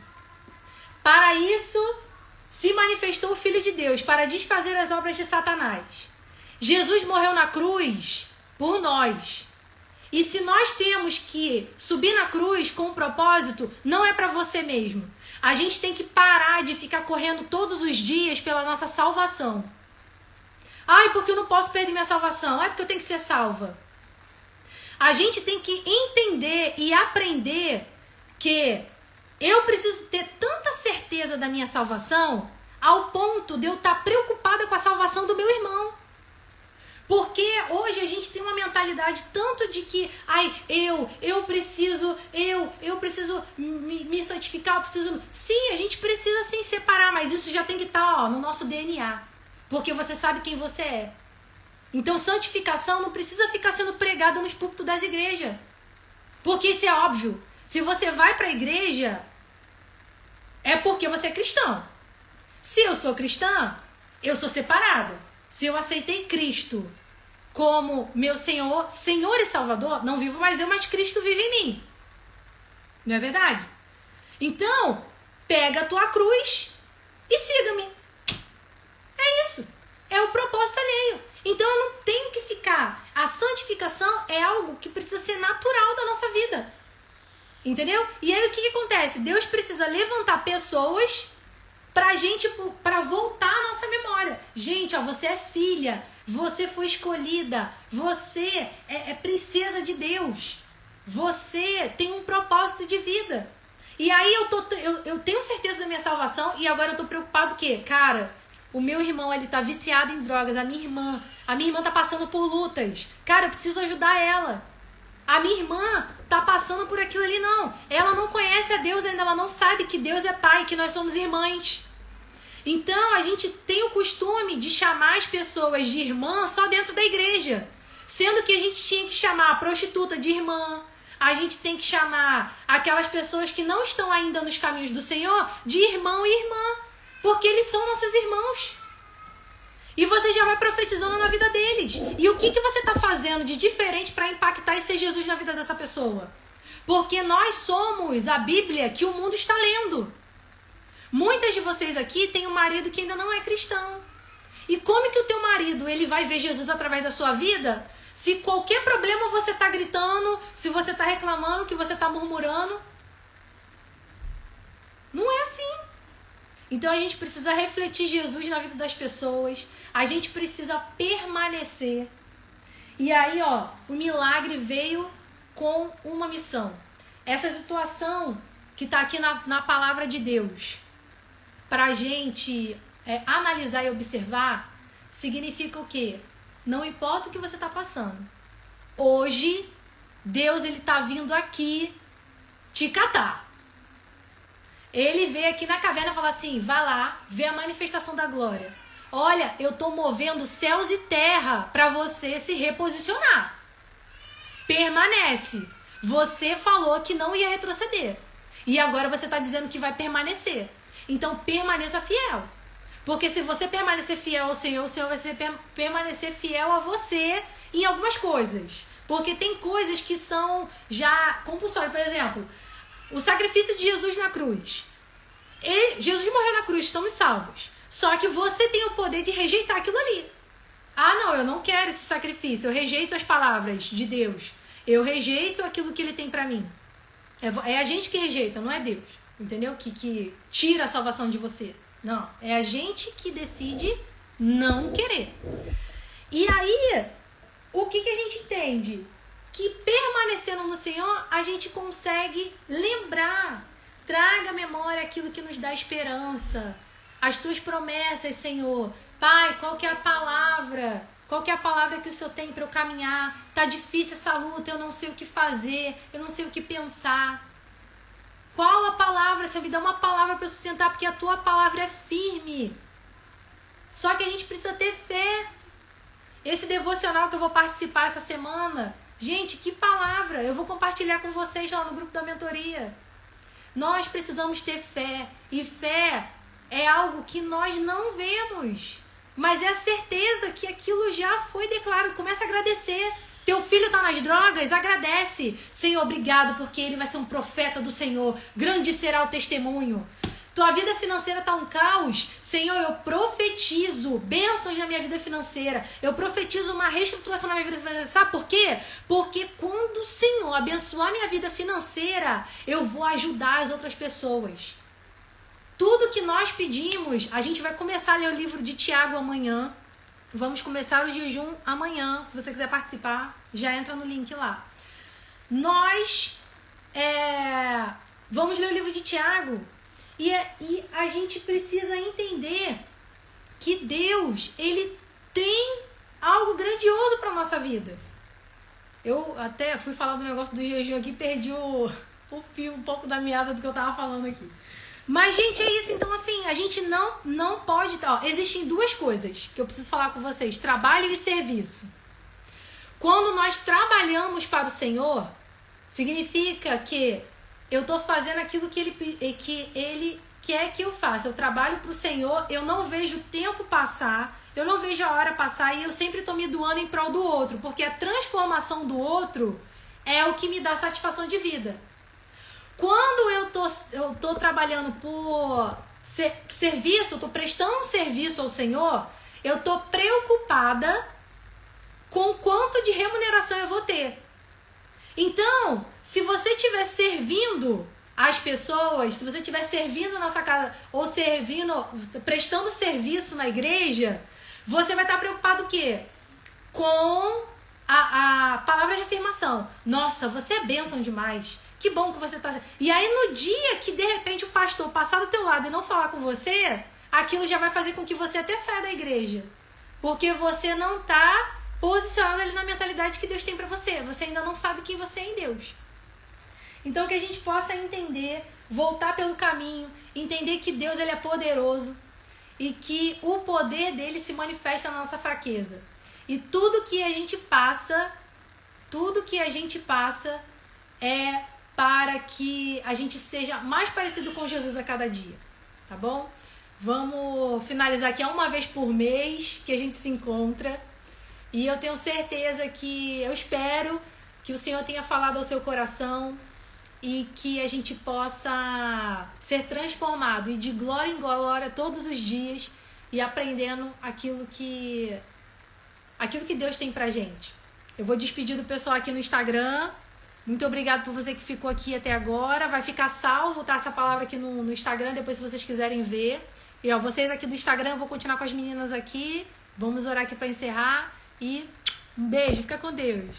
Para isso se manifestou o Filho de Deus, para desfazer as obras de Satanás. Jesus morreu na cruz por nós. E se nós temos que subir na cruz com um propósito, não é para você mesmo. A gente tem que parar de ficar correndo todos os dias pela nossa salvação. Ai, porque eu não posso perder minha salvação. Ai, porque eu tenho que ser salva. A gente tem que entender e aprender que eu preciso ter tanta certeza da minha salvação ao ponto de eu estar preocupada com a salvação do meu irmão. Porque hoje a gente tem uma mentalidade tanto de que eu preciso me santificar, eu preciso... Sim, a gente precisa sim separar, mas isso já tem que estar no nosso DNA. Porque você sabe quem você é. Então santificação não precisa ficar sendo pregada nos púlpitos das igrejas. Porque isso é óbvio. Se você vai para a igreja, é porque você é cristão. Se eu sou cristã, eu sou separada. Se eu aceitei Cristo como meu Senhor e Salvador, não vivo mais eu, mas Cristo vive em mim. Não é verdade? Então, pega a tua cruz e siga-me. É isso. É o propósito alheio. Então eu não tenho que ficar. A santificação é algo que precisa ser natural da nossa vida. Entendeu? E aí o que acontece? Deus precisa levantar pessoas pra voltar à nossa memória. Gente, ó, você é filha, você foi escolhida, você é princesa de Deus, você tem um propósito de vida. E aí eu tenho certeza da minha salvação e agora eu tô preocupado que, cara, o meu irmão, ele tá viciado em drogas, a minha irmã tá passando por lutas. Cara, eu preciso ajudar ela. A minha irmã tá passando por aquilo ali, não. Ela não conhece a Deus ainda, ela não sabe que Deus é Pai, que nós somos irmãs. Então, a gente tem o costume de chamar as pessoas de irmã só dentro da igreja. Sendo que a gente tinha que chamar a prostituta de irmã, a gente tem que chamar aquelas pessoas que não estão ainda nos caminhos do Senhor de irmão e irmã. Porque eles são nossos irmãos. E você já vai profetizando na vida deles. E o que você está fazendo de diferente para impactar e ser Jesus na vida dessa pessoa? Porque nós somos a Bíblia que o mundo está lendo. Muitas de vocês aqui têm um marido que ainda não é cristão. E como que o teu marido ele vai ver Jesus através da sua vida? Se qualquer problema você está gritando, se você está reclamando, que você está murmurando. Não é assim. Então a gente precisa refletir Jesus na vida das pessoas. A gente precisa permanecer. E aí, ó, o milagre veio com uma missão. Essa situação que está aqui na palavra de Deus, para a gente analisar e observar, significa o quê? Não importa o que você está passando. Hoje, Deus ele está vindo aqui te catar. Ele veio aqui na caverna e falou assim, vá lá, vê a manifestação da glória. Olha, eu estou movendo céus e terra para você se reposicionar. Permanece. Você falou que não ia retroceder. E agora você está dizendo que vai permanecer. Então permaneça fiel. Porque se você permanecer fiel ao Senhor, o Senhor vai permanecer fiel a você em algumas coisas. Porque tem coisas que são já compulsórias. Por exemplo, o sacrifício de Jesus na cruz. Jesus morreu na cruz, estamos salvos. Só que você tem o poder de rejeitar aquilo ali. Ah, não, eu não quero esse sacrifício. Eu rejeito as palavras de Deus. Eu rejeito aquilo que Ele tem pra mim. É a gente que rejeita, não é Deus. Entendeu? Que tira a salvação de você. Não, é a gente que decide não querer. E aí, o que a gente entende? Que permanecendo no Senhor, a gente consegue lembrar. Traga à memória aquilo que nos dá esperança. As tuas promessas, Senhor. Pai, qual que é a palavra? Qual que é a palavra que o Senhor tem para eu caminhar? Tá difícil essa luta, eu não sei o que fazer, eu não sei o que pensar. Qual a palavra? Senhor, me dá uma palavra para sustentar, porque a tua palavra é firme. Só que a gente precisa ter fé. Esse devocional que eu vou participar essa semana, gente, que palavra! Eu vou compartilhar com vocês lá no grupo da mentoria. Nós precisamos ter fé. E fé é algo que nós não vemos. Mas é a certeza que aquilo já foi declarado. Começa a agradecer. Teu filho está nas drogas? Agradece. Senhor, obrigado, porque ele vai ser um profeta do Senhor. Grande será o testemunho. Tua vida financeira está um caos? Senhor, eu profetizo bênçãos na minha vida financeira. Eu profetizo uma reestruturação na minha vida financeira. Sabe por quê? Porque quando o Senhor abençoar minha vida financeira, eu vou ajudar as outras pessoas. Tudo que nós pedimos, a gente vai começar a ler o livro de Tiago amanhã. Vamos começar o jejum amanhã. Se você quiser participar, já entra no link lá. Nós vamos ler o livro de Tiago. E a gente precisa entender que Deus, Ele tem algo grandioso para a nossa vida. Eu até fui falar do negócio do jejum aqui, perdi o fio um pouco da meada do que eu estava falando aqui. Mas, gente, é isso. Então, assim, a gente não pode... Ó, existem duas coisas que eu preciso falar com vocês. Trabalho e serviço. Quando nós trabalhamos para o Senhor, Significa que eu estou fazendo aquilo que ele quer que eu faça. Eu trabalho para o Senhor, eu não vejo o tempo passar, eu não vejo a hora passar e eu sempre estou me doando em prol do outro, porque a transformação do outro é o que me dá satisfação de vida. Quando eu tô trabalhando por serviço, eu tô prestando um serviço ao Senhor, eu tô preocupada com quanto de remuneração eu vou ter. Então, se você estiver servindo as pessoas, se você estiver servindo na sua casa, ou prestando serviço na igreja, você vai estar preocupado o quê? Com a palavra de afirmação. Nossa, você é bênção demais. Que bom que você está... E aí no dia que de repente o pastor passar do teu lado e não falar com você, aquilo já vai fazer com que você até saia da igreja. Porque você não está posicionado ali na mentalidade que Deus tem para você. Você ainda não sabe quem você é em Deus. Então que a gente possa entender, voltar pelo caminho, entender que Deus ele é poderoso e que o poder dele se manifesta na nossa fraqueza. E tudo que a gente passa é para que a gente seja mais parecido com Jesus a cada dia, tá bom? Vamos finalizar aqui, é uma vez por mês que a gente se encontra. E eu tenho certeza que, eu espero que o Senhor tenha falado ao seu coração e que a gente possa ser transformado e de glória em glória todos os dias e aprendendo aquilo que Deus tem pra gente. Eu vou despedir do pessoal aqui no Instagram. Muito obrigado por você que ficou aqui até agora. Vai ficar salvo, tá? Essa palavra aqui no Instagram, depois se vocês quiserem ver. E ó, vocês aqui do Instagram, eu vou continuar com as meninas aqui. Vamos orar aqui pra encerrar. E um beijo, fica com Deus.